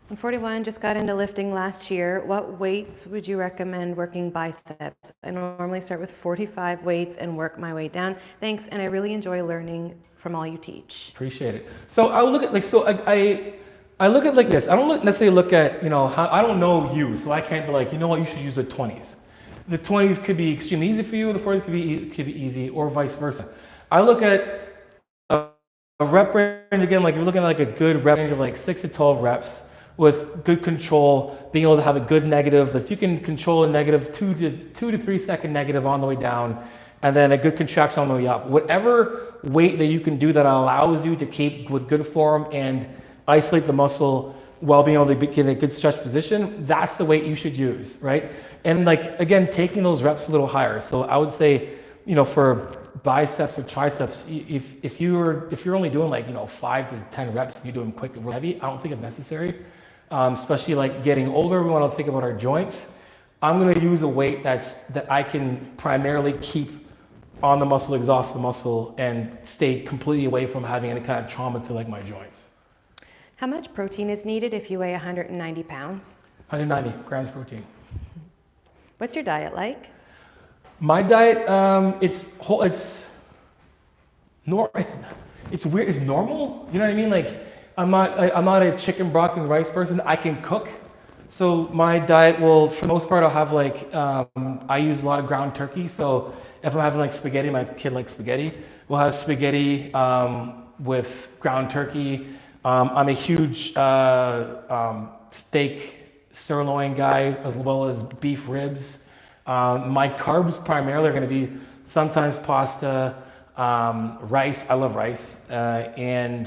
I'm 41, just got into lifting last year. What weights would you recommend working biceps? I normally start with 45 weights and work my way down. Thanks, and I really enjoy learning from all you teach. Appreciate it. So I look at I look at like this. I don't necessarily look at, how, I don't know you, so I can't be like, you know what, you should use the 20s. The 20s could be extremely easy for you, the 40s could be easy, or vice versa. I look at a rep range, again, like you're looking at like a good rep range of like 6 to 12 reps with good control, being able to have a good negative. If you can control a negative 2 to 3 second negative on the way down, and then a good contraction on the way up. Whatever weight that you can do that allows you to keep with good form and isolate the muscle while being able to get in a good stretch position, that's the weight you should use, right? And like, again, taking those reps a little higher. So I would say, for biceps or triceps, if you're only doing like, 5 to 10 reps and you're doing quick and heavy, I don't think it's necessary. Especially like getting older, we want to think about our joints. I'm going to use a weight that I can primarily keep on the muscle, exhaust the muscle, and stay completely away from having any kind of trauma to like my joints. How much protein is needed if you weigh 190 pounds? 190 grams protein. What's your diet like? My diet, it's weird. It's normal. You know what I mean? Like I'm not a chicken, broccoli, and rice person. I can cook. So my diet will, for the most part, I'll have like, I use a lot of ground turkey. So if I'm having like spaghetti, my kid likes spaghetti, we'll have spaghetti with ground turkey. I'm a huge steak sirloin guy, as well as beef ribs. My carbs primarily are going to be sometimes pasta, rice. I love rice. And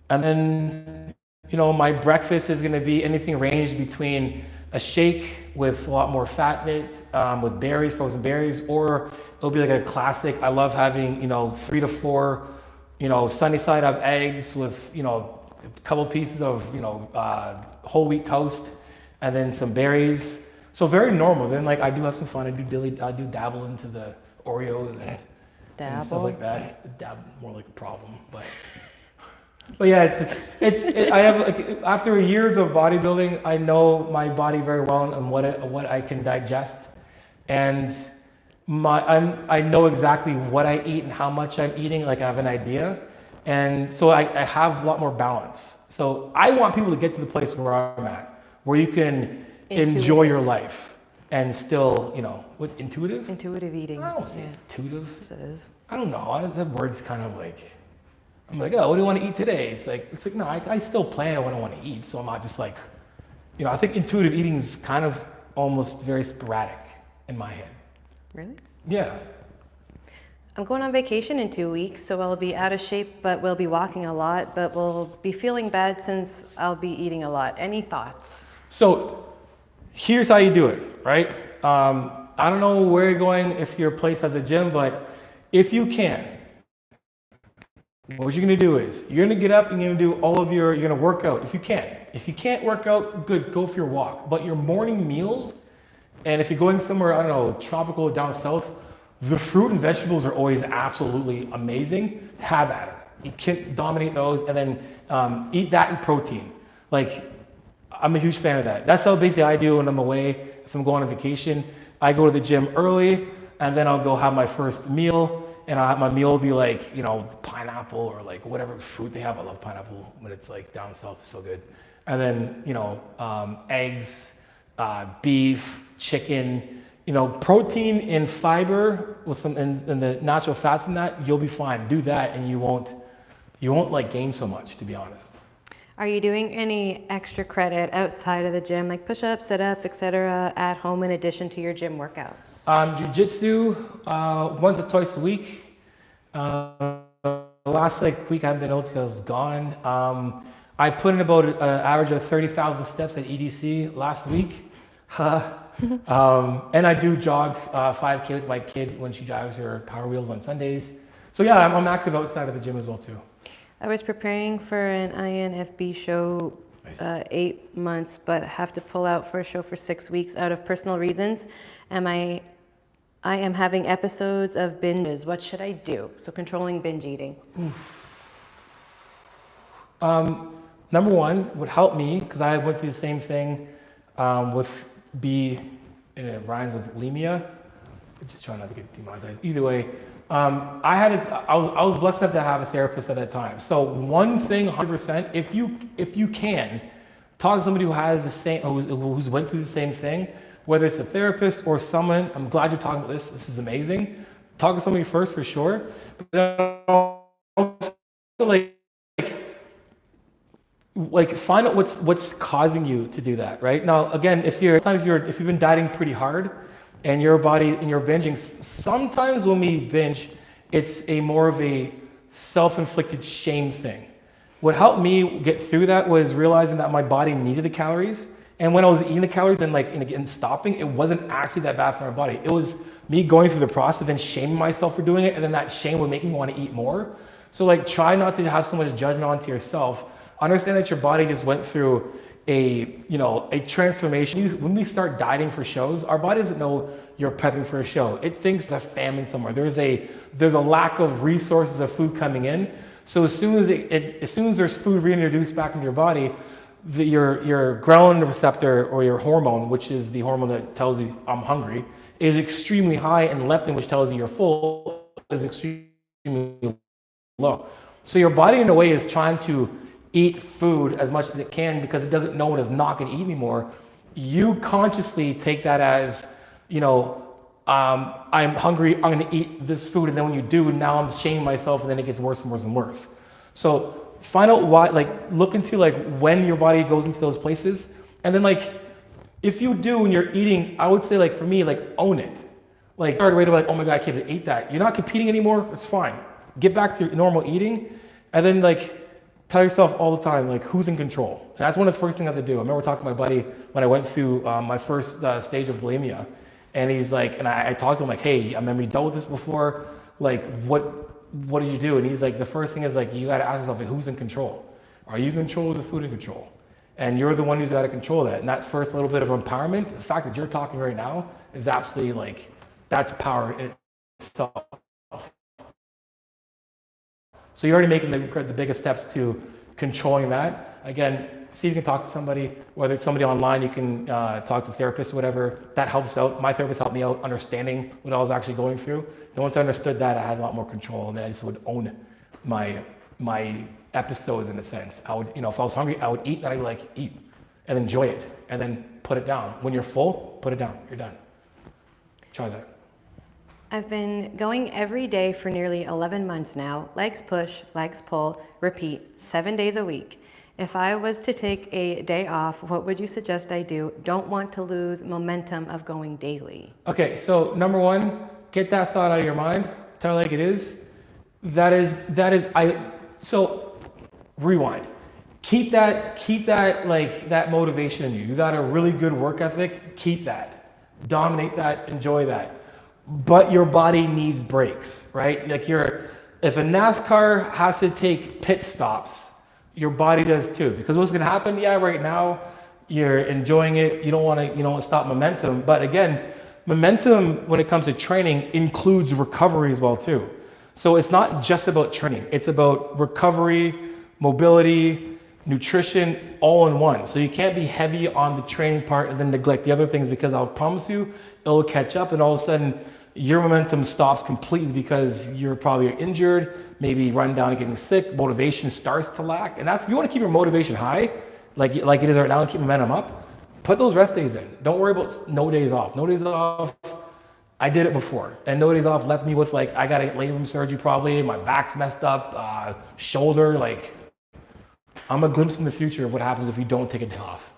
then, my breakfast is going to be anything ranged between a shake with a lot more fat in it, with berries, frozen berries, or it'll be like a classic. I love having, 3 to 4, sunny side up eggs with, a couple pieces of, whole wheat toast, and then some berries. So very normal. Then like I do have some fun. I do dabble into the Oreos and stuff like that. Dabble more like a problem, but yeah, I have like, after years of bodybuilding, I know my body very well and what I can digest, and I know exactly what I eat and how much I'm eating. Like I have an idea, and so I have a lot more balance. So I want people to get to the place where I'm at, where you can enjoy your life and still, what, intuitive? Intuitive eating. I don't say it's intuitive. Yes, it is. I don't know. That word's kind of like, I'm like, oh, what do you want to eat today? It's like no, I still plan what I want to eat. So I'm not just like, I think intuitive eating is kind of almost very sporadic in my head. Really? Yeah. I'm going on vacation in 2 weeks, so I'll be out of shape, but we'll be walking a lot, but we'll be feeling bad since I'll be eating a lot. Any thoughts? So here's how you do it, right? I don't know where you're going if your place has a gym, but if you can, what you're gonna do is you're gonna get up and you're gonna do you're gonna work out if you can. If you can't work out, good, go for your walk. But your morning meals, and if you're going somewhere, I don't know, tropical down south, the fruit and vegetables are always absolutely amazing. Have at it. You can dominate those, and then eat that in protein. Like, I'm a huge fan of that. That's how basically I do when I'm away. If I'm going on vacation, I go to the gym early, and then I'll go have my first meal. And my meal will be like, pineapple or like whatever fruit they have. I love pineapple when it's like down south, it's so good. And then, eggs, beef, chicken, protein and fiber with some, and the natural fats in that, you'll be fine. Do that and you won't like gain so much, to be honest. Are you doing any extra credit outside of the gym, like push-ups, sit-ups, etc., at home in addition to your gym workouts? Jiu-jitsu, once or twice a week. Last week I haven't been able to because I was gone. I put in about an average of 30,000 steps at EDC last week. And I do jog 5K with my kid when she drives her Power Wheels on Sundays. So yeah, I'm active outside of the gym as well too. I was preparing for an INFB show 8 months, but have to pull out for a show for 6 weeks out of personal reasons. I am having episodes of binges. What should I do? So controlling binge eating. Number one would help me because I went through the same thing with and it rhymes with bulimia. I'm just trying not to get demonetized. Either way, I was blessed enough to have a therapist at that time. So one thing, 100%, if you can talk to somebody who has the same, who's went through the same thing, whether it's a therapist or someone. I'm glad you're talking about this. This is amazing. Talk to somebody first for sure. But then also like find out what's causing you to do that, right? Now, again, if you've been dieting pretty hard and your body and you're binging, sometimes when we binge, it's more of a self-inflicted shame thing. What helped me get through that was realizing that my body needed the calories. And when I was eating the calories and stopping, it wasn't actually that bad for my body. It was me going through the process and shaming myself for doing it. And then that shame would make me want to eat more. So like, try not to have so much judgment onto yourself. Understand that your body just went through a transformation. When we start dieting for shows, our body doesn't know you're prepping for a show. It thinks there's a famine somewhere. There's a lack of resources of food coming in. So as soon as there's food reintroduced back into your body, your ghrelin receptor or your hormone, which is the hormone that tells you I'm hungry, is extremely high, and leptin, which tells you you're full, is extremely low. So your body in a way is trying to eat food as much as it can because it doesn't know it is not going to eat anymore. You consciously take that as, I'm hungry, I'm going to eat this food, and then when you do, now I'm shaming myself, and then it gets worse and worse and worse. So find out why, look into when your body goes into those places, and then if you do when you're eating, I would say for me, own it. Start right away, oh my God, I can't eat that. You're not competing anymore, it's fine. Get back to normal eating, and then tell yourself all the time, who's in control. And that's one of the first things I have to do. I remember talking to my buddy when I went through my first stage of bulimia, and he's and I talked to him hey, I remember you dealt with this before, what did you do? And he's the first thing is you gotta ask yourself, who's in control? Are you in control, or is the food in control? And you're the one who's gotta control that. And that first little bit of empowerment, the fact that you're talking right now is absolutely that's power in itself. So you're already making the biggest steps to controlling that. Again, see if you can talk to somebody, whether it's somebody online, you can talk to a therapist or whatever. That helps out. My therapist helped me out understanding what I was actually going through. And once I understood that, I had a lot more control, and then I just would own my episodes in a sense. I would, if I was hungry, I would eat, and I'd be eat and enjoy it, and then put it down. When you're full, put it down. You're done. Try that. I've been going every day for nearly 11 months now. Legs push, legs pull, repeat, 7 days a week. If I was to take a day off, what would you suggest I do? Don't want to lose momentum of going daily. Okay, so number one, get that thought out of your mind. Tell it like it is. So rewind. Keep that motivation in you. You got a really good work ethic. Keep that. Dominate that. Enjoy that. But your body needs breaks, right? If a NASCAR has to take pit stops, your body does too. Because what's going to happen? Yeah, right now you're enjoying it. You don't want to stop momentum. But again, momentum when it comes to training includes recovery as well too. So it's not just about training. It's about recovery, mobility, nutrition, all in one. So you can't be heavy on the training part and then neglect the other things, because I'll promise you it'll catch up, and all of a sudden your momentum stops completely because you're probably injured, maybe run down and getting sick, motivation starts to lack. And that's, if you want to keep your motivation high, like it is right now, and keep momentum up, put those rest days in. Don't worry about no days off. No days off. I did it before, and no days off left me with I got a labrum surgery probably, my back's messed up, shoulder, I'm a glimpse in the future of what happens if you don't take a day off.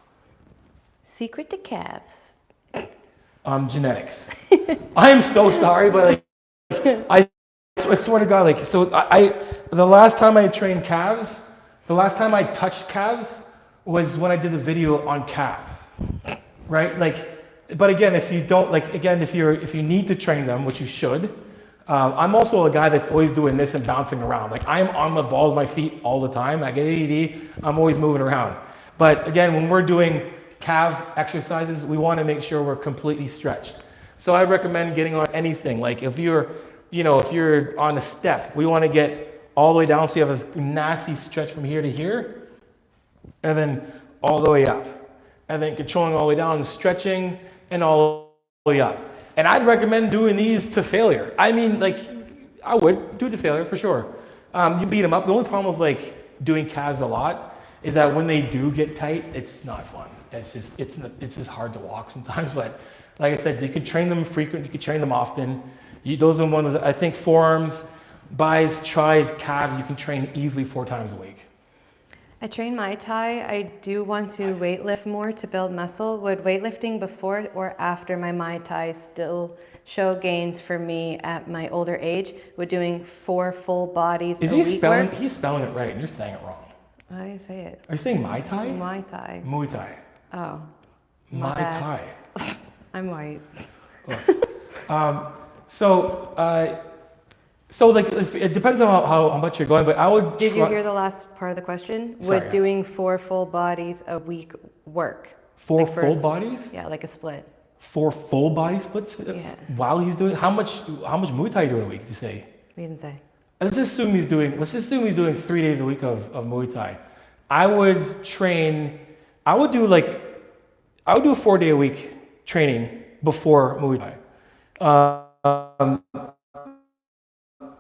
Secret to calves. Genetics. I am so sorry, but I swear to God, the last time I trained calves, the last time I touched calves was when I did the video on calves, right? But again, if you don't, if you need to train them, which you should, I'm also a guy that's always doing this and bouncing around. I'm on the ball with my feet all the time. I get ADD, I'm always moving around. But again, when we're doing calf exercises, we want to make sure we're completely stretched. So I recommend getting on anything. Like if you're on a step, we want to get all the way down so you have this nasty stretch from here to here, and then all the way up. And then controlling all the way down, stretching, and all the way up. And I'd recommend doing these to failure. I mean, like, I would do it to failure for sure. You beat them up. The only problem with like doing calves a lot is that when they do get tight, it's not fun. It's just hard to walk sometimes. But like I said, you could train them frequent. You could train them often. Those are one of the, I think forearms, bis, tris, calves. You can train easily 4 times a week. I train Muay Thai. I do want to weightlift more to build muscle. Would weightlifting before or after my Muay Thai still show gains for me at my older age? Would doing 4 full bodies a week work? He's spelling it right and you're saying it wrong. How do you say it? Are you saying Muay Thai? Muay Thai. Muay Thai. Oh. Muay Thai. I'm white. So like it depends on how much you're going, but I would. Did you hear the last part of the question? Sorry. Would doing 4 full bodies a week work? 4 like full bodies? Yeah, like a split. 4 full body splits? Yeah. While he's doing how much Muay Thai are you doing a week? Did you say? We didn't say. Let's assume he's doing 3 days a week of Muay Thai. I would do a 4-day a week training before Muay Thai.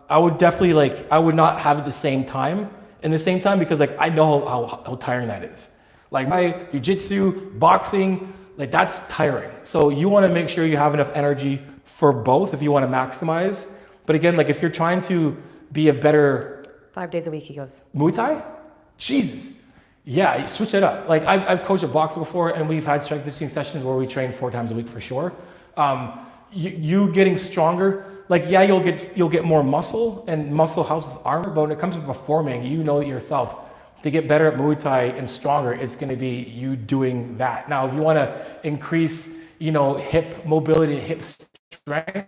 I would definitely I would not have it the same time because like I know how tiring that is. Like my jiu-jitsu, boxing, like that's tiring. So you want to make sure you have enough energy for both if you want to maximize. But again, like if you're trying to be a better 5 days a week, he goes. Muay Thai? Jesus. Yeah, switch it up. Like I've coached a boxer before and we've had strength conditioning sessions where we train 4 times a week for sure. You getting stronger, like yeah, you'll get more muscle and muscle helps with armor, but when it comes to performing, you know yourself, to get better at Muay Thai and stronger, it's gonna be you doing that. Now, if you wanna increase, hip mobility and hip strength,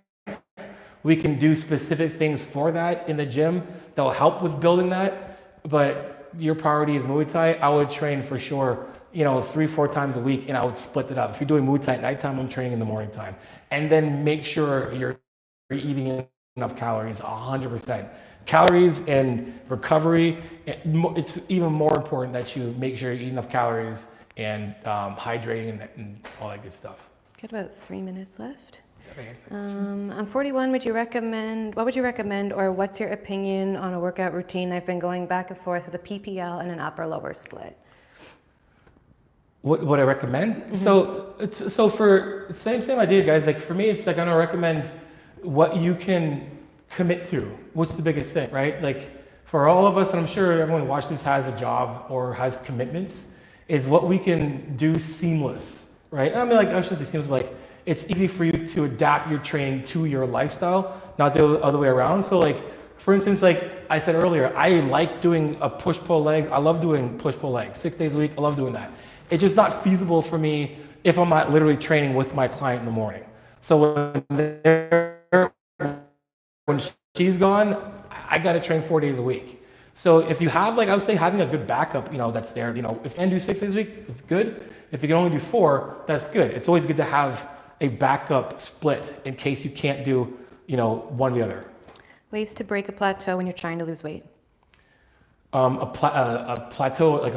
we can do specific things for that in the gym that will help with building that, but your priority is Muay Thai. I would train for sure, 3-4 times a week, and I would split it up. If you're doing Muay Thai at nighttime, I'm training in the morning time. And then make sure you're eating enough calories, 100%. Calories and recovery, it's even more important that you make sure you eat enough calories and hydrating and all that good stuff. Got about 3 minutes left. I'm 41. What would you recommend, or what's your opinion on a workout routine? I've been going back and forth with a PPL and an upper lower split. What I recommend? Mm-hmm. So for same idea, guys. Like for me, it's like I'm gonna recommend what you can commit to. What's the biggest thing, right? Like for all of us, and I'm sure everyone watching this has a job or has commitments, is what we can do seamless, right? I mean, like I shouldn't say seamless, but like it's easy for you to adapt your training to your lifestyle, not the other way around. So like, for instance, like I said earlier, I like doing a push-pull leg. I love doing push-pull legs 6 days a week. I love doing that. It's just not feasible for me if I'm not literally training with my client in the morning. So when she's gone, I got to train 4 days a week. So if you have, like I would say, having a good backup, that's there. If you can do 6 days a week, it's good. If you can only do 4, that's good. It's always good to have a backup split in case you can't do, one or the other. Ways to break a plateau when you're trying to lose weight. A plateau, like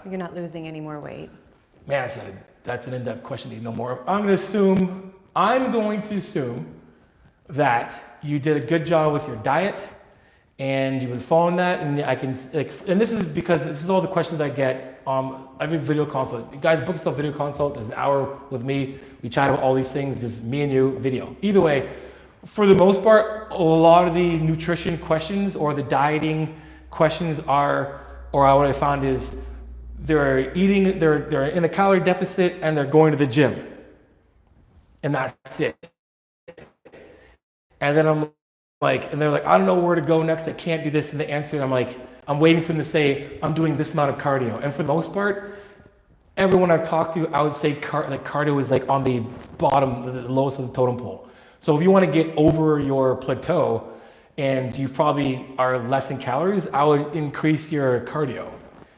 you're not losing any more weight. Man, that's an in-depth question to know more. I'm going to assume that you did a good job with your diet and you've been following that, and and this is because this is all the questions I get every video consult. You guys, book yourself a video consult. It's an hour with me. We chat about all these things, just me and you, video. Either way, for the most part, a lot of the nutrition questions or the dieting questions what I found is they're in a calorie deficit and they're going to the gym. And that's it. And then they're like, I don't know where to go next. I can't do this. And the answer, I'm waiting for them to say, I'm doing this amount of cardio. And for the most part, everyone I've talked to, I would say cardio is like on the bottom, the lowest of the totem pole. So if you want to get over your plateau and you probably are less in calories, I would increase your cardio.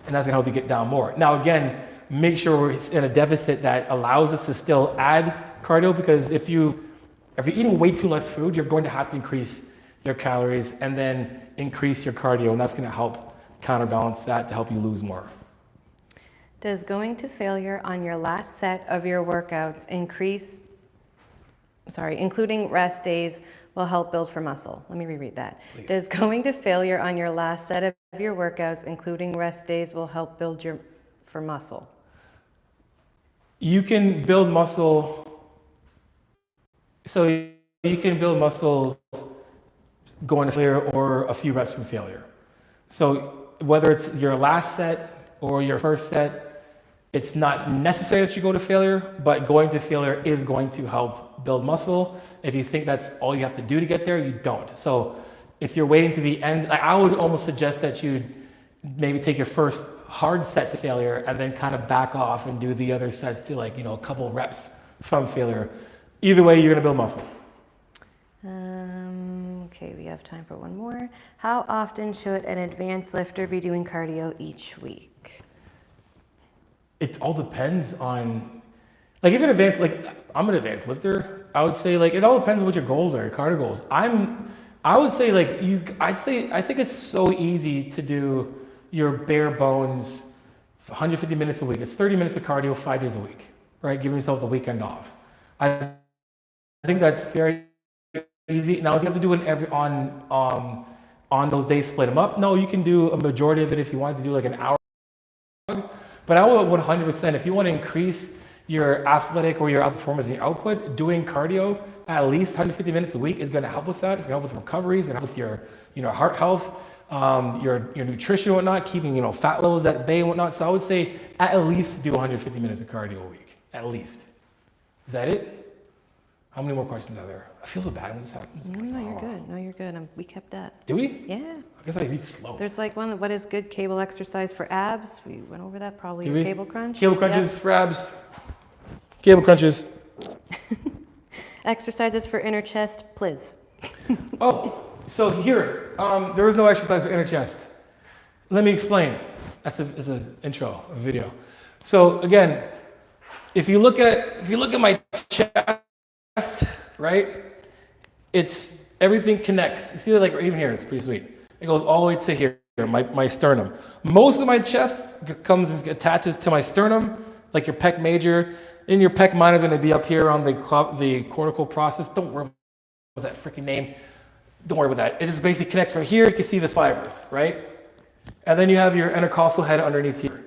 and that's gonna help you get down more. Now again, make sure we're in a deficit that allows us to still add cardio, because if you're eating way too less food, you're going to have to increase your calories and then increase your cardio, and that's gonna help counterbalance that to help you lose more. Does going to failure on your last set of your workouts including rest days, will help build for muscle? Let me reread that. Please. Does going to failure on your last set of your workouts, including rest days, will help build for muscle? You can build muscle, so you can build muscle going to failure or a few reps from failure. So whether it's your last set or your first set, it's not necessary that you go to failure, but going to failure is going to help build muscle. If you think that's all you have to do to get there, you don't. So if you're waiting to the end, I would almost suggest that you'd maybe take your first hard set to failure and then kind of back off and do the other sets to like, a couple reps from failure. Either way, you're gonna build muscle. Okay, we have time for one more. How often should an advanced lifter be doing cardio each week? It all depends on, like if an advanced, like I'm an advanced lifter, I would say like, it all depends on what your goals are, your cardio goals. I would say like I think it's so easy to do your bare bones 150 minutes a week. It's 30 minutes of cardio 5 days a week, right? Giving yourself the weekend off. I think that's very easy. Now, do you have to do it on those days, split them up? No, you can do a majority of it if you want to do like an hour. But I would 100%, if you want to increase your athletic or your performance and your output, doing cardio at least 150 minutes a week is going to help with that. It's going to help with recovery. It's going to help with your heart health, your nutrition and whatnot, keeping fat levels at bay and whatnot. So I would say at least do 150 minutes of cardio a week, at least. Is that it? How many more questions are there? I feel so bad when this happens. No, you're good. No, you're good. We kept that. Do we? Yeah. I guess I read slow. There's like one, what is good cable exercise for abs? We went over that probably. Do we? Cable crunch. Cable crunches for abs. Cable crunches. Exercises for inner chest, please. Oh, so here, there is no exercise for inner chest. Let me explain. That's an intro, a video. So again, if you look at my chest, right? It's everything connects. You see that, like even here, it's pretty sweet. It goes all the way to here, my sternum. Most of my chest comes and attaches to my sternum, like your pec major. And your pec minor is going to be up here on the cortical process. Don't worry about that freaking name. Don't worry about that. It just basically connects from here. You can see the fibers, right? And then you have your intercostal head underneath here.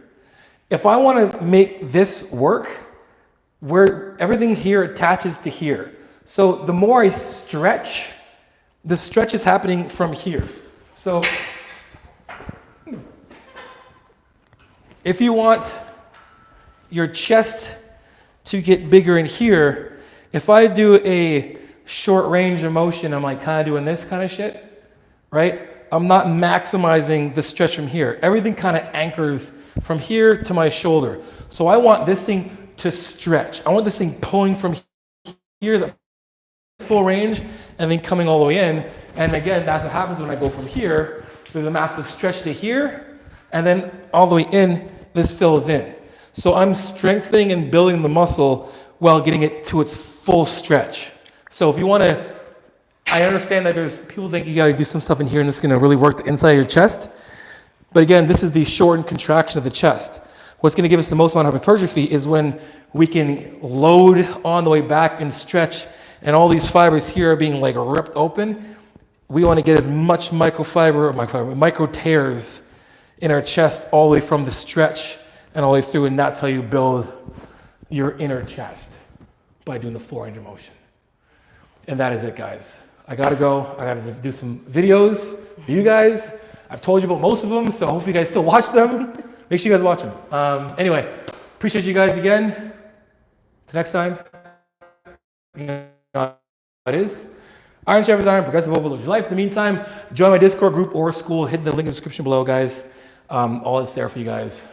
If I want to make this work, where everything here attaches to here. So the more I stretch, the stretch is happening from here. So if you want your chest to get bigger in here, if I do a short range of motion, I'm like kind of doing this kind of shit, right? I'm not maximizing the stretch from here. Everything kind of anchors from here to my shoulder. So I want this thing to stretch. I want this thing pulling from here, the full range, and then coming all the way in. And again, that's what happens when I go from here. There's a massive stretch to here, and then all the way in, this fills in. So I'm strengthening and building the muscle while getting it to its full stretch. So if you want to, I understand that there's people think you got to do some stuff in here and this is going to really work the inside of your chest. But again, this is the shortened contraction of the chest. What's going to give us the most amount of hypertrophy is when we can load on the way back and stretch, and all these fibers here are being like ripped open. We want to get as much micro tears in our chest all the way from the stretch and all the way through, and that's how you build your inner chest, by doing the full range of motion. And that is it, guys. I gotta go. I gotta do some videos for you guys. I've told you about most of them, so hopefully you guys still watch them. Make sure you guys watch them. Anyway, appreciate you guys again. Till next time. You know what it is. Iron Sharpens Iron, progressive overload your life. In the meantime, join my Discord group or school. Hit the link in the description below, guys. All is there for you guys.